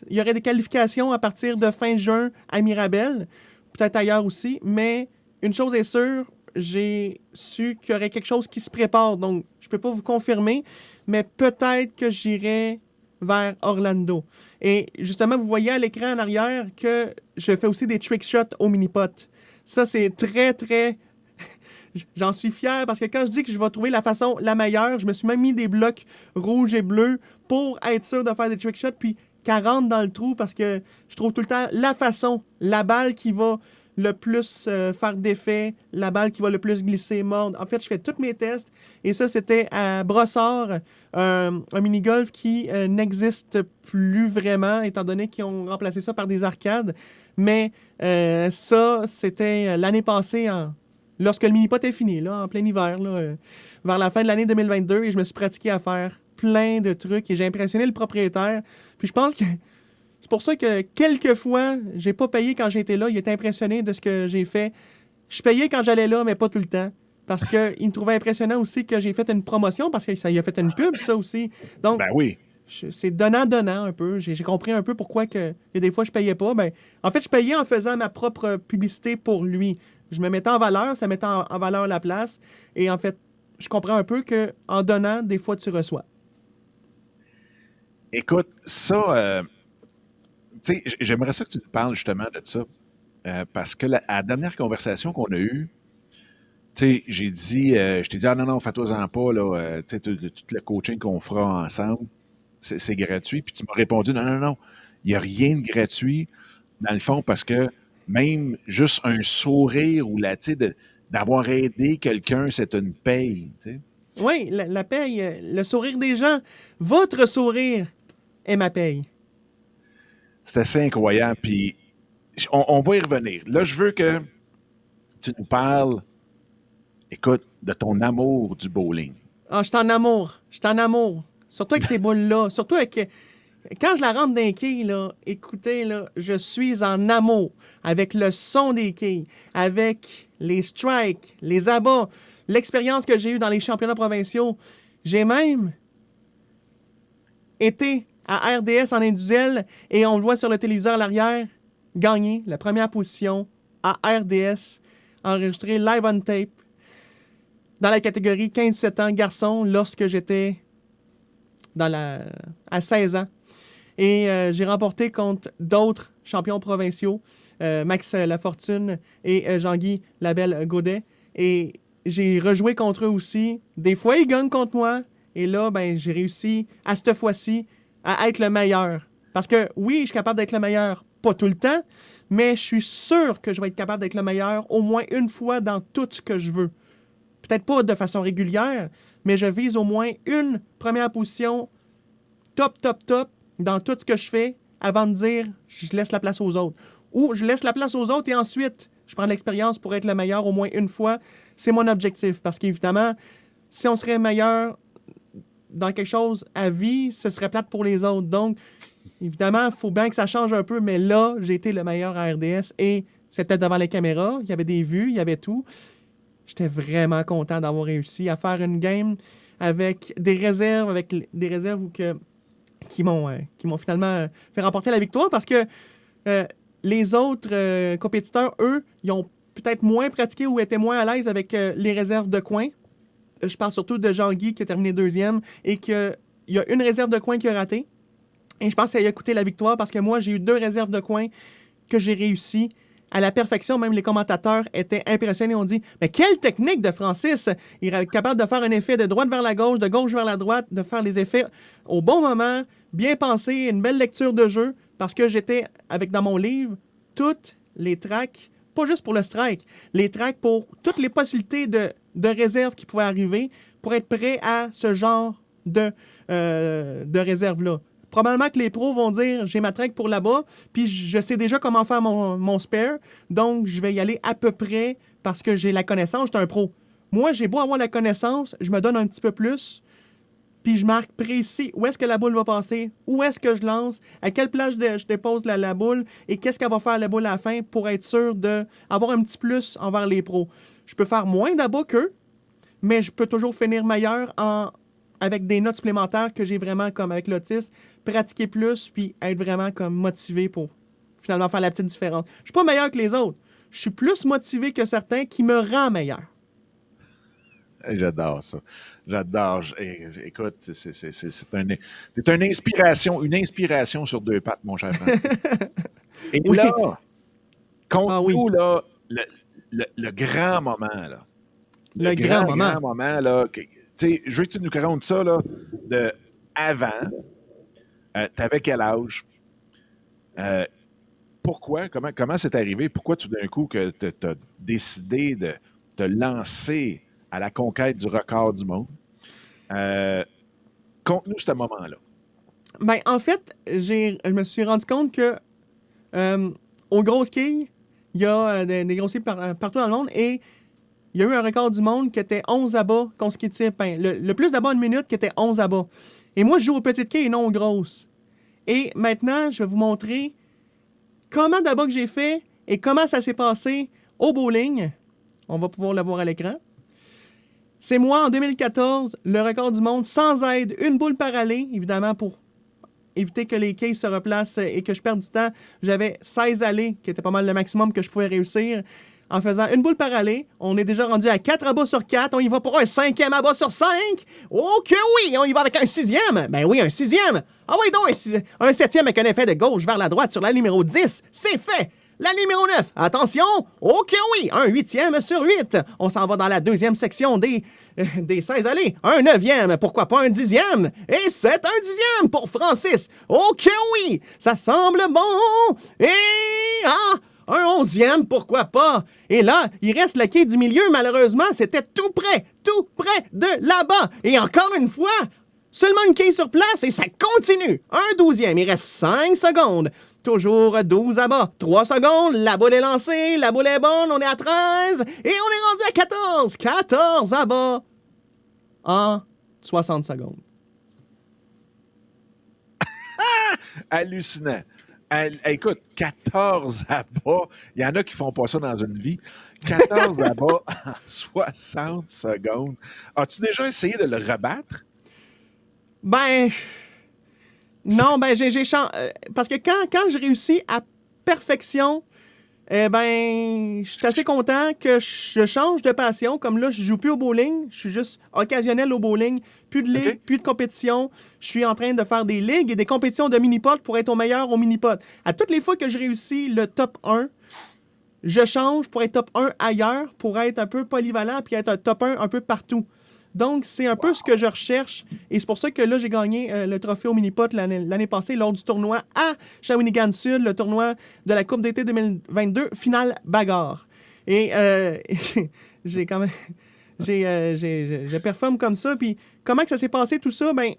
il y aurait des qualifications à partir de fin juin à Mirabel, peut-être ailleurs aussi, mais une chose est sûre, j'ai su qu'il y aurait quelque chose qui se prépare, donc je ne peux pas vous confirmer, mais peut-être que j'irai vers Orlando. Et justement, vous voyez à l'écran en arrière que je fais aussi des trick shots au mini-pot. Ça, c'est très, très... J'en suis fier parce que quand je dis que je vais trouver la façon la meilleure, je me suis même mis des blocs rouges et bleus pour être sûr de faire des trick shots, puis qu'elle rentre dans le trou parce que je trouve tout le temps la façon, la balle qui va le plus faire d'effet, la balle qui va le plus glisser, mordre. En fait, je fais tous mes tests et ça, c'était à Brossard, un mini-golf qui n'existe plus vraiment étant donné qu'ils ont remplacé ça par des arcades. Mais ça, c'était l'année passée lorsque le mini-pot est fini, là, en plein hiver, là, vers la fin de l'année 2022, et je me suis pratiqué à faire plein de trucs et j'ai impressionné le propriétaire. Puis je pense que c'est pour ça que quelques fois, j'ai pas payé quand j'étais là. Il était impressionné de ce que j'ai fait. Je payais quand j'allais là, mais pas tout le temps. Parce qu'il me trouvait impressionnant aussi que j'ai fait une promotion, parce que ça y a fait une pub, ça aussi. Donc, Ben oui. c'est donnant-donnant un peu. J'ai compris un peu pourquoi il y a des fois je payais pas. Ben, en fait, je payais en faisant ma propre publicité pour lui. Je me mettais en valeur, ça mettait en valeur la place. Et en fait, je comprends un peu qu'en donnant, des fois, tu reçois. Écoute, ça, tu sais, j'aimerais ça que tu te parles justement de ça. parce que à la dernière conversation qu'on a eue, tu sais, j'ai dit, je t'ai dit, ah non, fais-toi-en pas, là, tu sais, tout le coaching qu'on fera ensemble, c'est gratuit. Puis tu m'as répondu, non, il n'y a rien de gratuit, dans le fond, parce que même juste un sourire ou tu sais, d'avoir aidé quelqu'un, c'est une paye, tu sais. Oui, la paye, le sourire des gens, votre sourire est ma paye. C'est assez incroyable. Puis on va y revenir. Là, je veux que tu nous parles, écoute, de ton amour du bowling. Ah, je suis en amour. Je suis en amour. Surtout avec ces boules-là. Surtout avec. Quand je la rentre d'un quille, là, écoutez, là, je suis en amour avec le son des quilles, avec les strikes, les abats, l'expérience que j'ai eue dans les championnats provinciaux. J'ai même été à RDS en individuel et on le voit sur le téléviseur à l'arrière, gagner la première position à RDS, enregistré live on tape dans la catégorie 15-17 ans garçon lorsque j'étais à 16 ans. Et j'ai remporté contre d'autres champions provinciaux, Max Lafortune et Jean-Guy Labelle-Gaudet. Et j'ai rejoué contre eux aussi. Des fois, ils gagnent contre moi. Et là, ben, j'ai réussi, à cette fois-ci, à être le meilleur. Parce que oui, je suis capable d'être le meilleur, pas tout le temps, mais je suis sûr que je vais être capable d'être le meilleur au moins une fois dans tout ce que je veux. Peut-être pas de façon régulière, mais je vise au moins une première position top dans tout ce que je fais avant de dire je laisse la place aux autres. Ou je laisse la place aux autres et ensuite je prends de l'expérience pour être le meilleur au moins une fois. C'est mon objectif. Parce qu'évidemment, si on serait meilleur dans quelque chose à vie, ce serait plate pour les autres. Donc, évidemment, il faut bien que ça change un peu, mais là, j'ai été le meilleur à RDS et c'était devant les caméras. Il y avait des vues, il y avait tout. J'étais vraiment content d'avoir réussi à faire une game avec des réserves, qui m'ont finalement fait remporter la victoire parce que les autres compétiteurs, eux, ils ont peut-être moins pratiqué ou étaient moins à l'aise avec les réserves de coin. Je parle surtout de Jean-Guy qui a terminé deuxième et qu'il y a une réserve de coin qui a raté. Et je pense que ça a coûté la victoire parce que moi, j'ai eu 2 réserves de coin que j'ai réussi à la perfection. Même les commentateurs étaient impressionnés. On dit, mais quelle technique de Francis! Il est capable de faire un effet de droite vers la gauche, de gauche vers la droite, de faire les effets au bon moment, bien pensé, une belle lecture de jeu, parce que j'étais, avec dans mon livre, toutes les tracks, pas juste pour le strike, les tracks pour toutes les possibilités de réserve qui pouvaient arriver pour être prêt à ce genre de réserve-là. Probablement que les pros vont dire j'ai ma track pour là-bas, puis je sais déjà comment faire mon spare, donc je vais y aller à peu près parce que j'ai la connaissance, je suis un pro. Moi, j'ai beau avoir la connaissance, je me donne un petit peu plus, puis je marque précis où est-ce que la boule va passer, où est-ce que je lance, à quelle place je dépose la boule et qu'est-ce qu'elle va faire la boule à la fin pour être sûr d'avoir un petit plus envers les pros. Je peux faire moins d'abats qu'eux, mais je peux toujours finir meilleur avec des notes supplémentaires que j'ai vraiment, comme avec l'autiste, pratiquer plus puis être vraiment comme motivé pour finalement faire la petite différence. Je suis pas meilleur que les autres. Je suis plus motivé que certains qui me rend meilleur. J'adore ça. J'adore. Écoute, t'es une inspiration sur 2 pattes, mon cher Francis. Et Oui. là, compte-nous, oui. là, le grand moment, là. Le grand moment, là. Je veux que tu nous racontes ça, là, de avant. T'avais quel âge? Pourquoi? Comment c'est arrivé? Pourquoi tout d'un coup que tu as décidé de te lancer à la conquête du record du monde? Conte-nous ce moment-là. Ben, en fait, je me suis rendu compte que au gros ski, il y a des gros skis partout dans le monde et il y a eu un record du monde qui était 11 abats consécutifs. Ben, le plus d'abats en une minute qui était 11 abats. Et moi, je joue aux petites quilles et non aux grosses. Et maintenant, je vais vous montrer comment d'abats que j'ai fait et comment ça s'est passé au bowling. On va pouvoir le voir à l'écran. C'est moi, en 2014, le record du monde sans aide, une boule par allée, évidemment, pour éviter que les quilles se replacent et que je perde du temps. J'avais 16 allées, qui était pas mal le maximum que je pouvais réussir. En faisant une boule par allée, on est déjà rendu à 4 abats sur 4. On y va pour un 5e abat sur 5. Oh que oui! On y va avec un 6e. Ben oui, un 6e. Ah oui, donc un 7e avec un effet de gauche vers la droite sur la numéro 10. C'est fait! La numéro 9. Attention. OK, oui. Un 8e sur 8. On s'en va dans la deuxième section des 16 allées. Un 9e. Pourquoi pas un 10e? Et c'est un 10e pour Francis. OK, oui. Ça semble bon. Et... un 11e, pourquoi pas? Et là, il reste le quai du milieu, malheureusement, c'était tout près de là-bas. Et encore une fois, seulement une quai sur place et ça continue. Un 12e, il reste 5 secondes. Toujours 12 à bas. 3 secondes, la boule est lancée, la boule est bonne, on est à 13 et on est rendu à 14. 14 à bas en 60 secondes. Hallucinant. Écoute, 14 à bas, il y en a qui font pas ça dans une vie. 14 à bas en 60 secondes. As-tu déjà essayé de le rebattre? Ben, non, ben, parce que quand je réussis à perfection, ben, je suis assez content que je change de passion. Comme là, je joue plus au bowling, je suis juste occasionnel au bowling. Plus de ligue, OK. plus de compétition. Je suis en train de faire des ligues et des compétitions de mini-pot pour être au meilleur au mini-pot. À toutes les fois que je réussis le top 1, je change pour être top 1 ailleurs, pour être un peu polyvalent puis être un top 1 un peu partout. Donc, c'est un peu ce que je recherche. Et c'est pour ça que là, j'ai gagné le trophée au mini-pot l'année passée lors du tournoi à Shawinigan Sud, le tournoi de la Coupe d'été 2022, finale bagarre. Et j'ai quand même... je performe comme ça. Puis comment que ça s'est passé tout ça? Ben,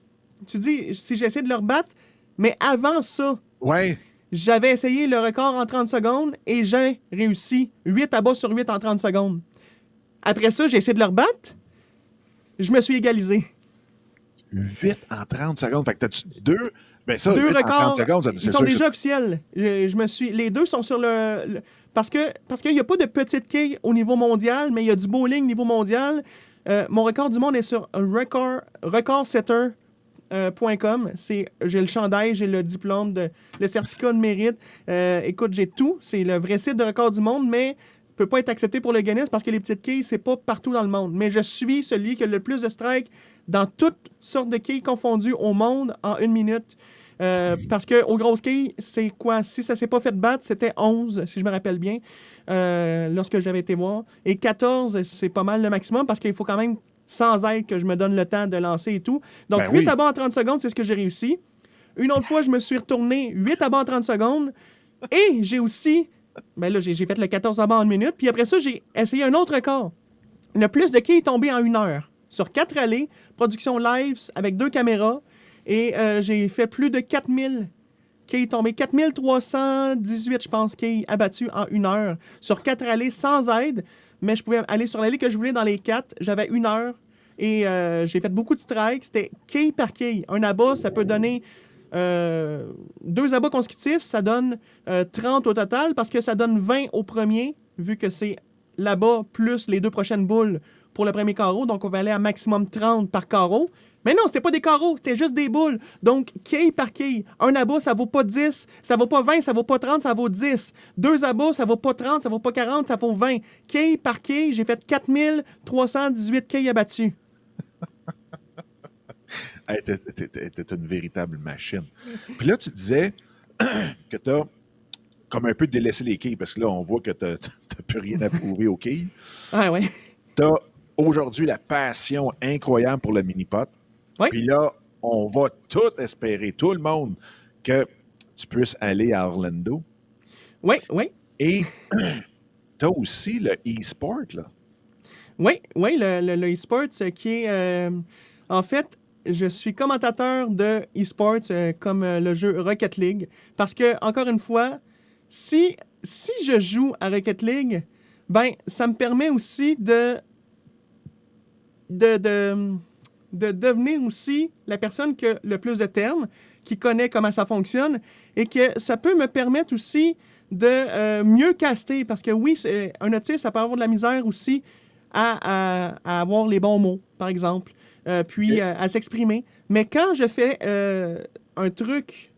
tu dis, si j'essaie de le rebattre, mais avant ça, Ouais. j'avais essayé le record en 30 secondes et j'ai réussi 8 à bas sur 8 en 30 secondes. Après ça, j'ai essayé de le rebattre. Je me suis égalisé. 8 en 30 secondes. Fait que t'as-tu deux? Ben ça, Deux 8 en 30 records, secondes, c'est ils sûr sont que déjà officiels. Les deux sont sur parce qu'il n'y a pas de petite quille au niveau mondial, mais il y a du bowling niveau mondial. Mon record du monde est sur recordsetter.com. J'ai le chandail, j'ai le diplôme, le certificat de mérite. Écoute, j'ai tout. C'est le vrai site de record du monde, mais peut pas être accepté pour le Guinness parce que les petites quilles, c'est pas partout dans le monde. Mais je suis celui qui a le plus de strikes dans toutes sortes de quilles confondues au monde en 1 minute. Parce qu'aux grosses quilles, c'est quoi? Si ça s'est pas fait battre, c'était 11, si je me rappelle bien, lorsque j'avais été voir. Et 14, c'est pas mal le maximum parce qu'il faut quand même, sans aide, que je me donne le temps de lancer et tout. Donc, Ben 8 oui. à bas en 30 secondes, c'est ce que j'ai réussi. Une autre fois, je me suis retourné 8 à bas en 30 secondes. Et j'ai aussi... Ben là, j'ai fait le 14 à bas en 1 minute. Puis après ça, j'ai essayé un autre record. Le plus de quilles est tombé en 1 heure. Sur 4 allées, production live avec 2 caméras. Et j'ai fait plus de 4000 quilles tombées. 4318, je pense, quilles abattues en 1 heure. Sur 4 allées, sans aide. Mais je pouvais aller sur l'allée que je voulais dans les 4. J'avais 1 heure. Et j'ai fait beaucoup de strikes. C'était quille par quille. Un abat, ça peut donner... 2 abats consécutifs, ça donne 30 au total parce que ça donne 20 au premier, vu que c'est l'abat plus les 2 prochaines boules pour le premier carreau. Donc, on va aller à maximum 30 par carreau. Mais non, c'était pas des carreaux, c'était juste des boules. Donc, quille par quille. Un abat, ça vaut pas 10, ça vaut pas 20, ça vaut pas 30, ça vaut 10. 2 abats, ça vaut pas 30, ça vaut pas 40, ça vaut 20. Quille par quille, j'ai fait 4318 quilles abattues. Hey, t'es une véritable machine. Puis là, tu disais que tu as comme un peu délaissé les quilles, parce que là, on voit que tu n'as plus rien à prouver aux quilles. Ah ouais. Tu as aujourd'hui la passion incroyable pour le mini-pot. Oui. Puis là, on va tout espérer, tout le monde, que tu puisses aller à Orlando. Oui, oui. Et tu as aussi le e-sport, là. Oui, oui, le e-sport qui est... en fait, je suis commentateur de e-sport comme le jeu Rocket League. Parce que, encore une fois, si je joue à Rocket League, ben, ça me permet aussi de devenir aussi la personne qui a le plus de termes, qui connaît comment ça fonctionne, et que ça peut me permettre aussi de mieux caster. Parce que oui, un autiste, ça peut avoir de la misère aussi à avoir les bons mots, par exemple, puis à s'exprimer. Mais quand je fais un truc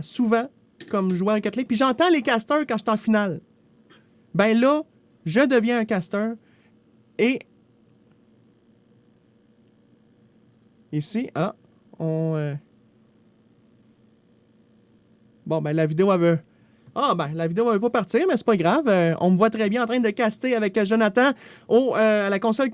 souvent, comme jouer à Rocket League, puis j'entends les casters quand je suis en finale, ben là, je deviens un caster. Et ici, on... Bon, ben la vidéo, elle veut Ah, ben, la vidéo va pas partir, mais c'est pas grave. On me voit très bien en train de caster avec Jonathan à la console.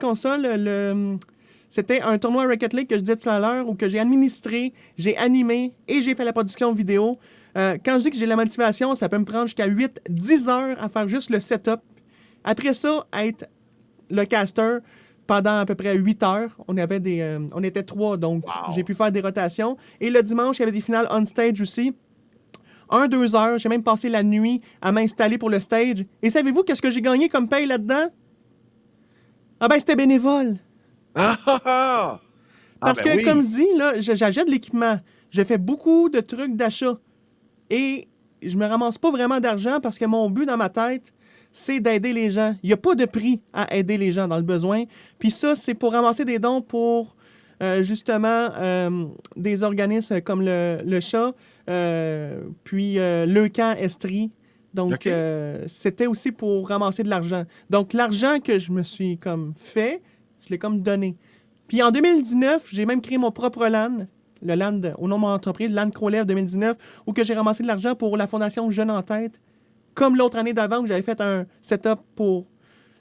C'était un tournoi Rocket League que je disais tout à l'heure où que j'ai administré, j'ai animé et j'ai fait la production vidéo. Quand je dis que j'ai la motivation, ça peut me prendre jusqu'à 8-10 heures à faire juste le setup. Après ça, être le caster pendant à peu près 8 heures. On était 3, donc Wow! j'ai pu faire des rotations. Et le dimanche, il y avait des finales on stage aussi. 1-2 heures, j'ai même passé la nuit à m'installer pour le stage. Et savez-vous qu'est-ce que j'ai gagné comme paye là-dedans? Ah ben, c'était bénévole. Ah, ah, ah! Ah, Parce ben que, comme oui! je dis, là, j'achète de l'équipement. Je fais beaucoup de trucs d'achat. Et je me ramasse pas vraiment d'argent parce que mon but dans ma tête, c'est d'aider les gens. Il n'y a pas de prix à aider les gens dans le besoin. Puis ça, c'est pour ramasser des dons pour justement des organismes comme le chat, puis le camp Estrie. Donc, OK. c'était aussi pour ramasser de l'argent. Donc, l'argent que je me suis comme fait, je l'ai comme donné. Puis en 2019, j'ai même créé mon propre LAN, le LAN au nom de mon entreprise, LAN Crolev 2019, où que j'ai ramassé de l'argent pour la fondation Jeunes en tête, comme l'autre année d'avant où j'avais fait un setup pour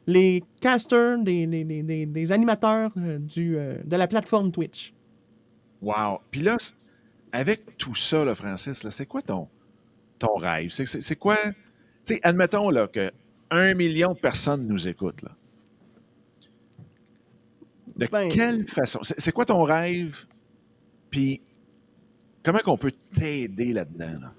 les casters, des animateurs de la plateforme Twitch. Wow! Puis là, avec tout ça, là, Francis, là, c'est quoi ton rêve? C'est quoi? Tu sais, admettons là, que 1 million de personnes nous écoutent. Là. De Ben, quelle façon? C'est quoi ton rêve? Puis comment qu'on peut t'aider là-dedans? Là?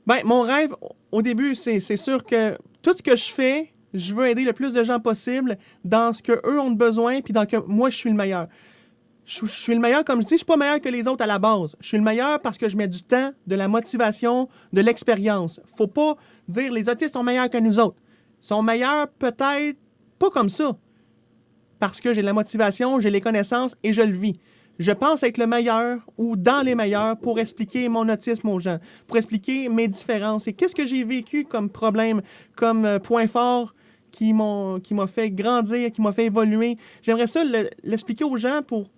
ben, mon rêve, au début, c'est sûr que tout ce que je fais, je veux aider le plus de gens possible dans ce que eux ont besoin, puis dans que moi, je suis le meilleur. Je suis le meilleur, comme je dis, je suis pas meilleur que les autres à la base. Je suis le meilleur parce que je mets du temps, de la motivation, de l'expérience. Faut pas dire les autistes sont meilleurs que nous autres. Ils sont meilleurs peut-être pas comme ça. Parce que j'ai la motivation, j'ai les connaissances et je le vis. Je pense être le meilleur ou dans les meilleurs pour expliquer mon autisme aux gens, pour expliquer mes différences et qu'est-ce que j'ai vécu comme problème, comme point fort qui m'a fait grandir, qui m'a fait évoluer. J'aimerais ça l'expliquer aux gens pour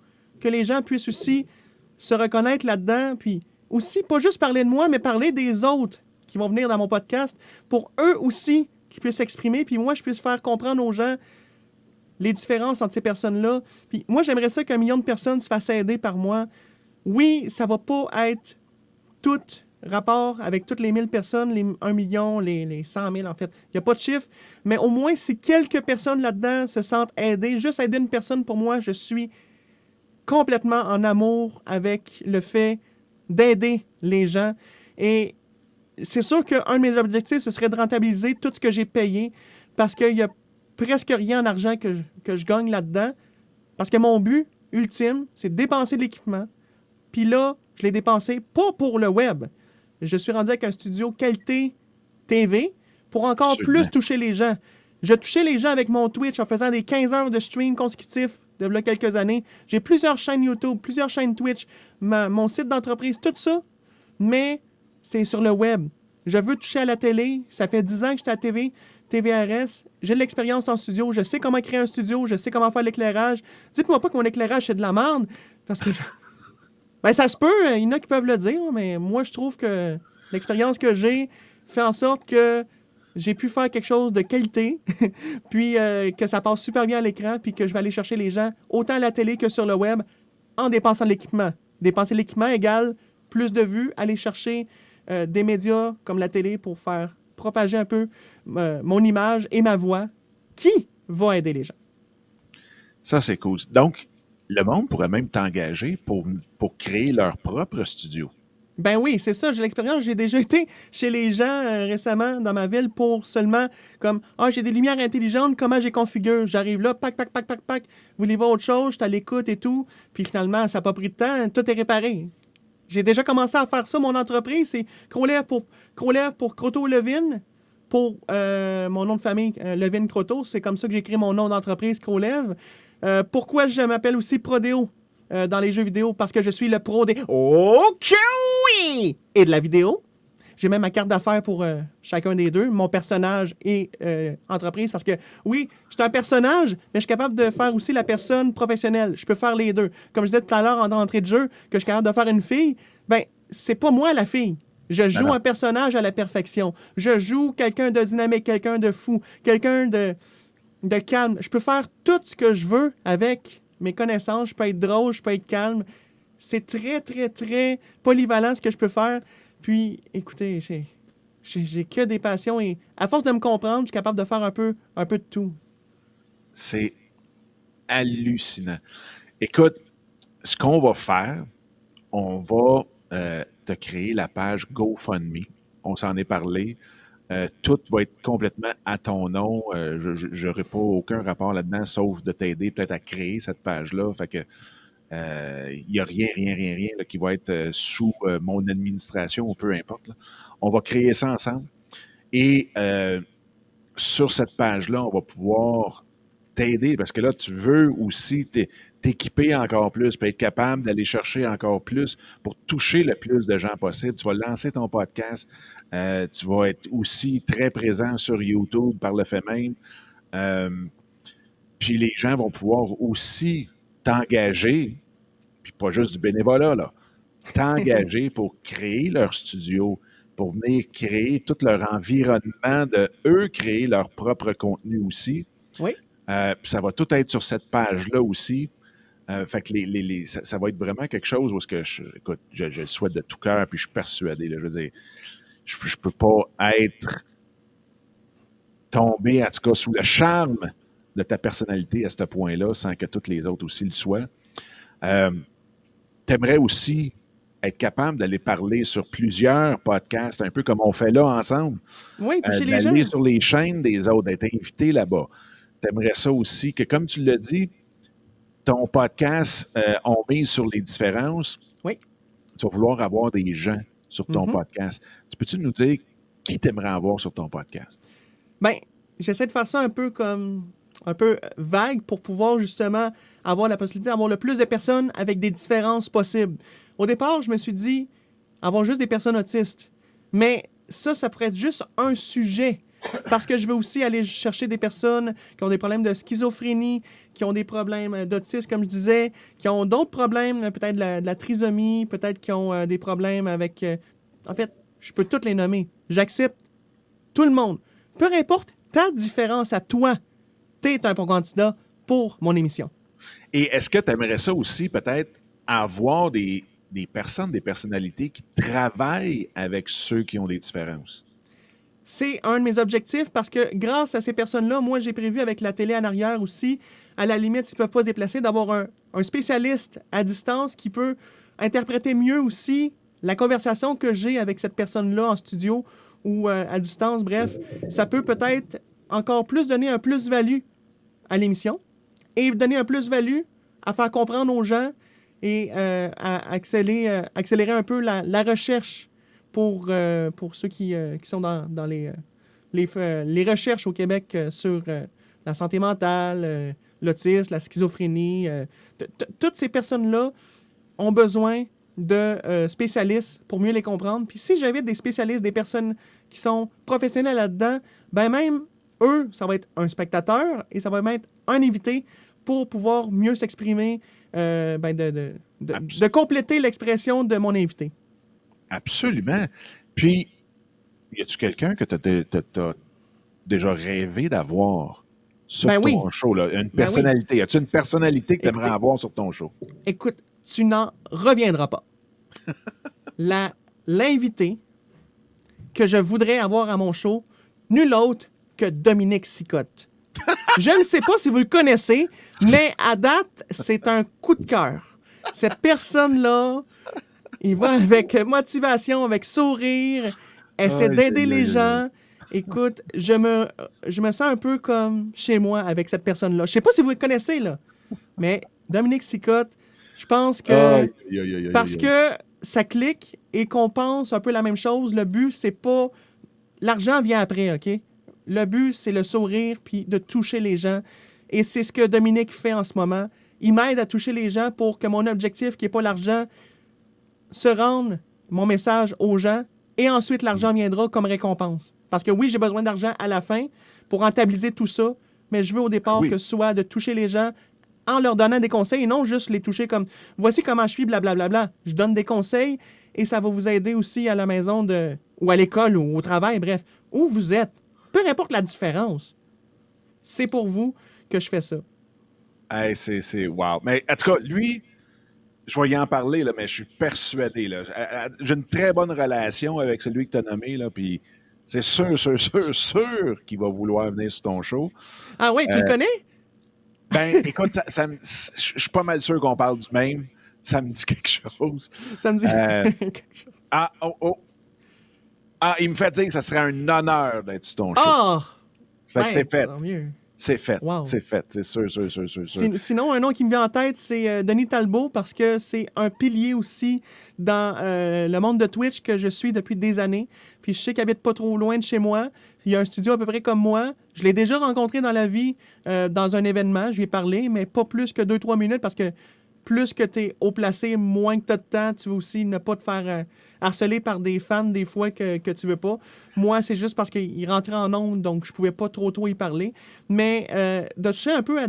que les gens puissent aussi se reconnaître là-dedans, puis aussi, pas juste parler de moi, mais parler des autres qui vont venir dans mon podcast, pour eux aussi qui puissent s'exprimer, puis moi, je puisse faire comprendre aux gens les différences entre ces personnes-là. Puis moi, j'aimerais ça qu'un million de personnes se fassent aider par moi. Oui, ça va pas être tout rapport avec toutes les 1000 personnes, les 1 million, les 100 000 en fait. Il n'y a pas de chiffre, mais au moins si quelques personnes là-dedans se sentent aidées, juste aider une personne pour moi, je suis complètement en amour avec le fait d'aider les gens. Et c'est sûr qu'un de mes objectifs, ce serait de rentabiliser tout ce que j'ai payé parce qu'il y a presque rien en argent que je gagne là-dedans. Parce que mon but ultime, c'est de dépenser de l'équipement. Puis là, je l'ai dépensé pas pour le web. Je suis rendu avec un studio qualité TV pour encore Absolument. plus toucher les gens. Je touchais les gens avec mon Twitch en faisant des 15 heures de stream consécutifs de là quelques années. J'ai plusieurs chaînes YouTube, plusieurs chaînes Twitch, mon site d'entreprise, tout ça, mais c'est sur le web. Je veux toucher à la télé. Ça fait 10 ans que j'étais à TVRS. J'ai de l'expérience en studio. Je sais comment créer un studio. Je sais comment faire l'éclairage. Dites-moi pas que mon éclairage, c'est de la merde. Parce que... Ben, ça se peut. Il y en a qui peuvent le dire. Mais moi, je trouve que l'expérience que j'ai fait en sorte que j'ai pu faire quelque chose de qualité. Puis que ça passe super bien à l'écran. Puis que je vais aller chercher les gens autant à la télé que sur le web en dépensant de l'équipement. Dépenser l'équipement égale plus de vues. Aller chercher des médias comme la télé pour faire propager un peu mon image et ma voix qui va aider les gens. Ça, c'est cool. Donc, le monde pourrait même t'engager pour créer leur propre studio. Ben oui, c'est ça, j'ai l'expérience. J'ai déjà été chez les gens récemment dans ma ville pour seulement comme j'ai des lumières intelligentes, comment j'ai configure? J'arrive là, pac, pac, pac, pac, pac. Voulez-vous autre chose? Je suis à l'écoute et tout. Puis finalement, ça n'a pas pris de temps, tout est réparé. J'ai déjà commencé à faire ça, mon entreprise. C'est Crolev pour Croteau Levin. Pour mon nom de famille, Levin Croteau. C'est comme ça que j'ai créé mon nom d'entreprise, Crolev. Pourquoi je m'appelle aussi Prodéo dans les jeux vidéo? Parce que je suis le pro des OK oui! Et de la vidéo. J'ai même ma carte d'affaires pour chacun des deux, mon personnage et entreprise. Parce que oui, je suis un personnage, mais je suis capable de faire aussi la personne professionnelle. Je peux faire les deux. Comme je disais tout à l'heure en entrée de jeu, que je suis capable de faire une fille, ben, c'est pas moi la fille. Je joue non. un personnage à la perfection. Je joue quelqu'un de dynamique, quelqu'un de fou, quelqu'un de calme. Je peux faire tout ce que je veux avec mes connaissances. Je peux être drôle, je peux être calme. C'est très, très, très polyvalent ce que je peux faire. Puis, écoutez, j'ai que des passions et à force de me comprendre, je suis capable de faire un peu de tout. C'est hallucinant. Écoute, ce qu'on va faire, on va te créer la page GoFundMe. On s'en est parlé. Tout va être complètement à ton nom. Je n'aurai pas aucun rapport là-dedans, sauf de t'aider peut-être à créer cette page-là. Fait que il n'y a rien là, qui va être sous mon administration ou peu importe. Là. On va créer ça ensemble. Et sur cette page-là, on va pouvoir t'aider parce que là, tu veux aussi t'équiper encore plus, puis être capable d'aller chercher encore plus pour toucher le plus de gens possible. Tu vas lancer ton podcast. Tu vas être aussi très présent sur YouTube par le fait même. Puis les gens vont pouvoir aussi t'engager, puis pas juste du bénévolat, là, t'engager pour créer leur studio, pour venir créer tout leur environnement, de eux créer leur propre contenu aussi. Oui. Puis ça va tout être sur cette page-là aussi. Fait que ça va être vraiment quelque chose où écoute, je le souhaite de tout cœur, puis je suis persuadé. Là, je veux dire, je peux pas être tombé, en tout cas, sous le charme de ta personnalité à ce point-là, sans que toutes les autres aussi le soient. T'aimerais aussi être capable d'aller parler sur plusieurs podcasts, un peu comme on fait là ensemble. Oui, toucher les gens. D'aller sur les chaînes des autres, d'être invité là-bas. T'aimerais ça aussi, que comme tu l'as dit, ton podcast, on mise sur les différences. Oui. Tu vas vouloir avoir des gens sur ton podcast. Tu peux-tu nous dire qui t'aimerais avoir sur ton podcast? Bien, j'essaie de faire ça un peu vague pour pouvoir justement avoir la possibilité d'avoir le plus de personnes avec des différences possibles. Au départ, je me suis dit avoir juste des personnes autistes. Mais ça pourrait être juste un sujet. Parce que je veux aussi aller chercher des personnes qui ont des problèmes de schizophrénie, qui ont des problèmes d'autisme, comme je disais, qui ont d'autres problèmes, peut-être de la trisomie, peut-être qui ont des problèmes avec... En fait, je peux toutes les nommer. J'accepte tout le monde. Peu importe ta différence à toi, t'es un bon candidat pour mon émission. Et est-ce que tu aimerais ça aussi, peut-être, avoir des personnes, des personnalités qui travaillent avec ceux qui ont des différences? C'est un de mes objectifs parce que grâce à ces personnes-là, moi, j'ai prévu avec la télé en arrière aussi, à la limite, s'ils ne peuvent pas se déplacer, d'avoir un spécialiste à distance qui peut interpréter mieux aussi la conversation que j'ai avec cette personne-là en studio ou à distance. Bref, ça peut peut-être encore plus donner un plus-value à l'émission et donner un plus-value à faire comprendre aux gens et à accélérer un peu la recherche pour ceux qui sont dans les recherches au Québec sur la santé mentale, l'autisme, la schizophrénie. Toutes ces personnes-là ont besoin de spécialistes pour mieux les comprendre. Puis si j'invite des spécialistes, des personnes qui sont professionnelles là-dedans, ben même eux, ça va être un spectateur et ça va même être un invité pour pouvoir mieux s'exprimer, de compléter l'expression de mon invité. Absolument. Puis, y a-tu quelqu'un que tu as déjà rêvé d'avoir sur ton show? Là? Une personnalité. Oui. As-tu une personnalité que tu aimerais avoir sur ton show? Écoute, tu n'en reviendras pas. L'invité que je voudrais avoir à mon show, nul autre que Dominique Sicotte. Je ne sais pas si vous le connaissez, mais à date, c'est un coup de cœur. Cette personne-là, il va avec motivation, avec sourire, essaie d'aider les gens. Écoute, je me sens un peu comme chez moi avec cette personne-là. Je ne sais pas si vous le connaissez, là, mais Dominique Sicotte, je pense que parce que ça clique et qu'on pense un peu la même chose, le but, c'est pas... L'argent vient après, OK? Le but, c'est le sourire puis de toucher les gens. Et c'est ce que Dominique fait en ce moment. Il m'aide à toucher les gens pour que mon objectif, qui n'est pas l'argent, se rende mon message aux gens et ensuite l'argent viendra comme récompense. Parce que oui, j'ai besoin d'argent à la fin pour rentabiliser tout ça, mais je veux au départ que ce soit de toucher les gens en leur donnant des conseils et non juste les toucher comme « voici comment je suis, blablabla ». Je donne des conseils et ça va vous aider aussi à la maison ou à l'école ou au travail, bref, où vous êtes. Peu importe la différence. C'est pour vous que je fais ça. Hey, c'est wow. Mais en tout cas, lui, je vais y en parler, là, mais je suis persuadé. Là. J'ai une très bonne relation avec celui que tu as nommé, là, puis c'est sûr qu'il va vouloir venir sur ton show. Ah oui, tu le connais? Ben, écoute, je suis pas mal sûr qu'on parle du même. Ça me dit quelque chose. Ça me dit Euh, quelque chose. oh. Il me fait dire que ça serait un honneur d'être sur ton show. Ah! Fait que Ben, c'est fait. tant mieux. C'est fait. Wow. C'est fait. C'est sûr. Sinon, un nom qui me vient en tête, c'est Denis Talbot, parce que c'est un pilier aussi dans le monde de Twitch que je suis depuis des années. Puis je sais qu'il habite pas trop loin de chez moi. Il y a un studio à peu près comme moi. Je l'ai déjà rencontré dans la vie, dans un événement. Je lui ai parlé, mais pas plus que 2-3 minutes, parce que plus que tu es haut placé, moins que tu as de temps, tu veux aussi ne pas te faire harceler par des fans des fois que tu veux pas. Moi, c'est juste parce qu'il rentrait en ondes, donc je pouvais pas trop y parler. Mais de toucher un peu à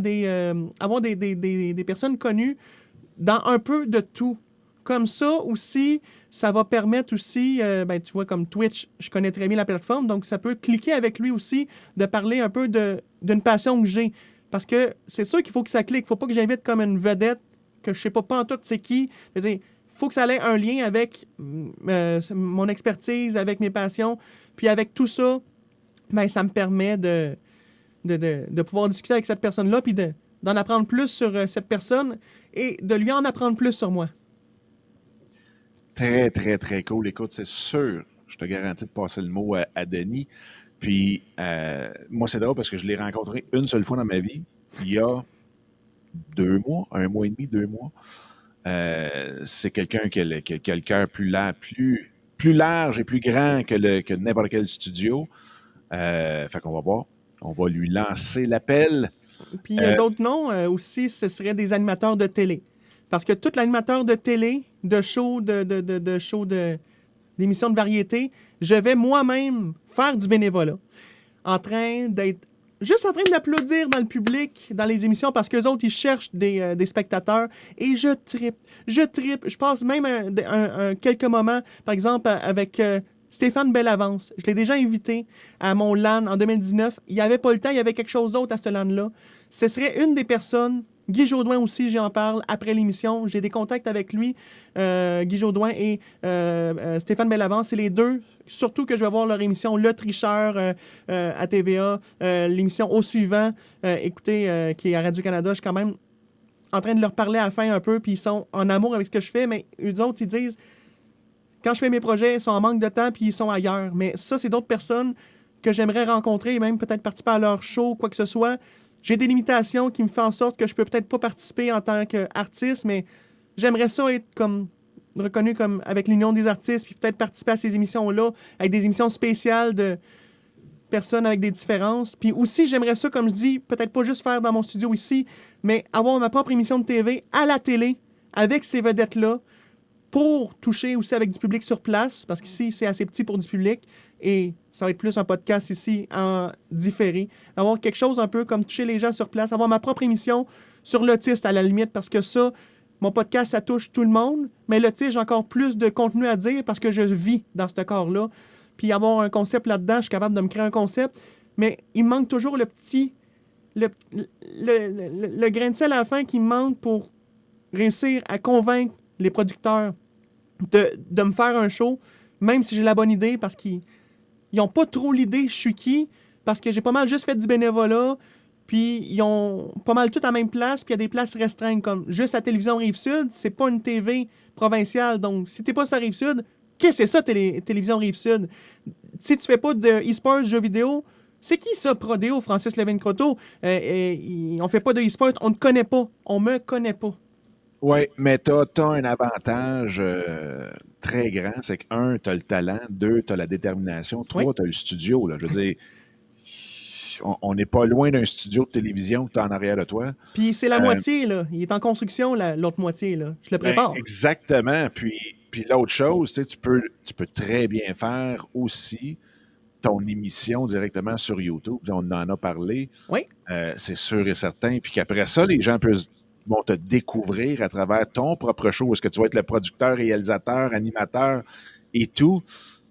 avoir des personnes connues dans un peu de tout. Comme ça aussi, ça va permettre aussi, tu vois, comme Twitch, je connais très bien la plateforme, donc ça peut cliquer avec lui aussi, de parler un peu d'une passion que j'ai. Parce que c'est sûr qu'il faut que ça clique. Il faut pas que j'invite comme une vedette que je sais pas en tout c'est qui. Je veux dire, faut que ça ait un lien avec mon expertise, avec mes passions. Puis avec tout ça, ben, ça me permet de pouvoir discuter avec cette personne-là, puis d'en apprendre plus sur cette personne et de lui en apprendre plus sur moi. Très, très, très cool. Écoute, c'est sûr, je te garantis de passer le mot à Denis. Puis, moi, c'est drôle parce que je l'ai rencontré une seule fois dans ma vie, il y a 2 mois, 1 mois et demi, 2 mois. C'est quelqu'un qui a le cœur plus large et plus grand que n'importe quel studio. Fait qu'on va voir. On va lui lancer l'appel. Puis d'autres noms aussi, ce seraient des animateurs de télé. Parce que tout l'animateur de télé, de show, d'émissions de variété, je vais moi-même faire du bénévolat. Juste en train d'applaudir dans le public, dans les émissions, parce qu'eux autres, ils cherchent des spectateurs. Et je trippe. Je passe même quelques moments, par exemple, avec Stéphane Bellavance. Je l'ai déjà invité à mon LAN en 2019. Il n'y avait pas le temps, il y avait quelque chose d'autre à ce LAN-là. Ce serait une des personnes. Guy Jodoin aussi, j'en parle après l'émission. J'ai des contacts avec lui, Guy Jodoin et Stéphane Bellavance. C'est les deux, surtout que je vais voir leur émission Le Tricheur à TVA, l'émission Au Suivant, écoutez, qui est à Radio-Canada. Je suis quand même en train de leur parler à la fin un peu, puis ils sont en amour avec ce que je fais, mais eux autres, ils disent, quand je fais mes projets, ils sont en manque de temps, puis ils sont ailleurs. Mais ça, c'est d'autres personnes que j'aimerais rencontrer et même peut-être participer à leur show, quoi que ce soit. J'ai des limitations qui me font en sorte que je peux peut-être pas participer en tant qu'artiste, mais j'aimerais ça être reconnu comme avec l'Union des artistes, puis peut-être participer à ces émissions-là, avec des émissions spéciales de personnes avec des différences. Puis aussi, j'aimerais ça, comme je dis, peut-être pas juste faire dans mon studio ici, mais avoir ma propre émission de TV à la télé, avec ces vedettes-là, pour toucher aussi avec du public sur place, parce qu'ici, c'est assez petit pour du public, et ça va être plus un podcast ici en différé. Avoir quelque chose un peu comme toucher les gens sur place, avoir ma propre émission sur l'autiste à la limite, parce que ça, mon podcast, ça touche tout le monde, mais l'autiste, j'ai encore plus de contenu à dire parce que je vis dans ce corps-là. Puis avoir un concept là-dedans, je suis capable de me créer un concept, mais il me manque toujours le grain de sel à la fin qui me manque pour réussir à convaincre les producteurs de me faire un show, même si j'ai la bonne idée, parce qu'ils n'ont pas trop l'idée je suis qui, parce que j'ai pas mal juste fait du bénévolat, puis ils ont pas mal tout à la même place, puis il y a des places restreintes, comme juste la télévision Rive-Sud, c'est pas une TV provinciale, donc si t'es pas sur la Rive-Sud, qu'est-ce que c'est ça, télévision Rive-Sud? Si tu fais pas de e-sports, jeux vidéo, c'est qui ça, Prodéo, Francis Levin-Croteau? On fait pas de e-sports, on ne connaît pas, on me connaît pas. Oui, mais tu as un avantage très grand, c'est que, un, tu as le talent, deux, tu as la détermination, trois, Oui. tu as le studio. Là. Je veux dire, on n'est pas loin d'un studio de télévision que tu as en arrière de toi. Puis c'est la moitié, là. Il est en construction, l'autre moitié, là. Je le prépare. Exactement. Puis l'autre chose, tu peux très bien faire aussi ton émission directement sur YouTube. On en a parlé. Oui. C'est sûr et certain. Puis qu'après ça, les gens peuvent vont te découvrir à travers ton propre show. Est-ce que tu vas être le producteur, réalisateur, animateur et tout?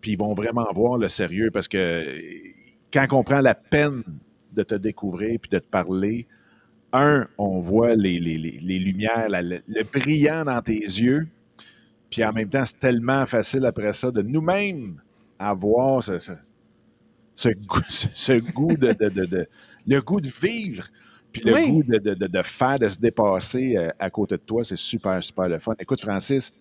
Puis ils vont vraiment voir le sérieux parce que quand on prend la peine de te découvrir puis de te parler, on voit les lumières, le brillant dans tes yeux. Puis en même temps, c'est tellement facile après ça de nous-mêmes avoir ce goût le goût de vivre, puis le goût Oui, de faire, de se dépasser à côté de toi. C'est super, super le fun. Écoute, Francis,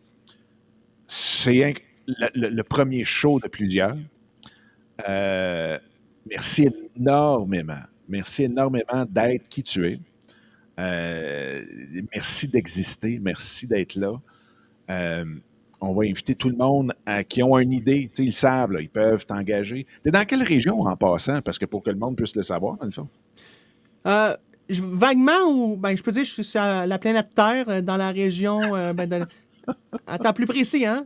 c'est le premier show de plusieurs. Euh, merci énormément. Merci énormément d'être qui tu es. Euh, merci d'exister. Merci d'être là. Euh, on va inviter tout le monde qui ont une idée. Tu sais, ils savent, là, ils peuvent t'engager. Tu es dans quelle région en passant? Parce que pour que le monde puisse le savoir, dans le fond. Euh, vaguement, ou ben, je peux dire, je suis sur la planète Terre, dans la région. Attends, plus précis, hein?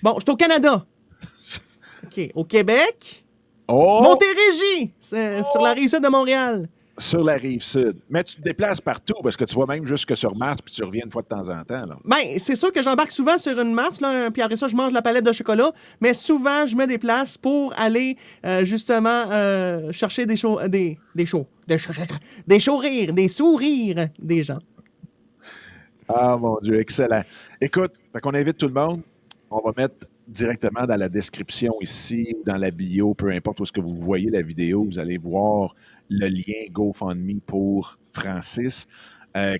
Bon, je suis au Canada. OK. Au Québec, Oh! Montérégie, c'est sur la rive sud de Montréal. Sur la rive sud. Mais tu te déplaces partout parce que tu vas même jusque sur Mars puis tu reviens une fois de temps en temps. Là. Ben, c'est sûr que j'embarque souvent sur une marche, là, puis après ça, je mange la palette de chocolat, mais souvent, je me déplace pour aller, justement, chercher des shows rires, des sourires des gens. Ah mon Dieu, excellent. Écoute, fait qu'on invite tout le monde. On va mettre directement dans la description ici ou dans la bio, peu importe où est-ce que vous voyez la vidéo, vous allez voir le lien GoFundMe pour Francis,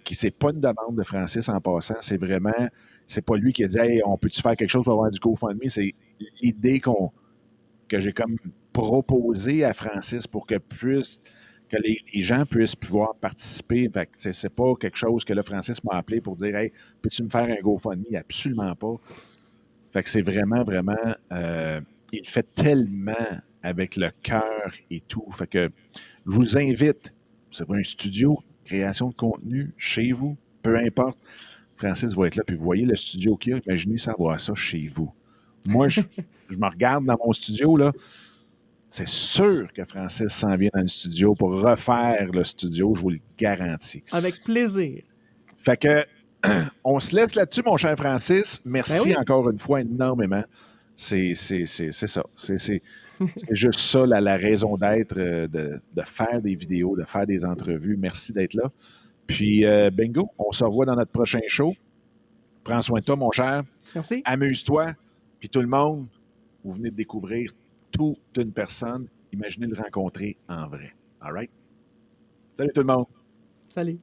qui c'est pas une demande de Francis en passant, c'est vraiment, c'est pas lui qui a dit hey, on peut-tu faire quelque chose pour avoir du GoFundMe, c'est l'idée que j'ai comme proposé à Francis pour que les gens puissent pouvoir participer. Fait que, c'est pas quelque chose que là, Francis m'a appelé pour dire hey, peux-tu me faire un GoFundMe? Absolument pas. Fait que c'est vraiment, vraiment. Il fait tellement avec le cœur et tout. Fait que je vous invite. C'est un studio, création de contenu chez vous, peu importe. Francis va être là, puis vous voyez le studio qu'il y a. Imaginez savoir ça chez vous. Moi, je me regarde dans mon studio, là. C'est sûr que Francis s'en vient dans le studio pour refaire le studio, je vous le garantis. Avec plaisir. Fait que, on se laisse là-dessus, mon cher Francis. Ben Merci oui. encore une fois énormément. C'est ça. C'est juste ça, la raison d'être, de faire des vidéos, de faire des entrevues. Merci d'être là. Puis, bingo, on se revoit dans notre prochain show. Prends soin de toi, mon cher. Merci. Amuse-toi. Puis tout le monde, vous venez de découvrir toute une personne. Imaginez le rencontrer en vrai. All right? Salut tout le monde. Salut.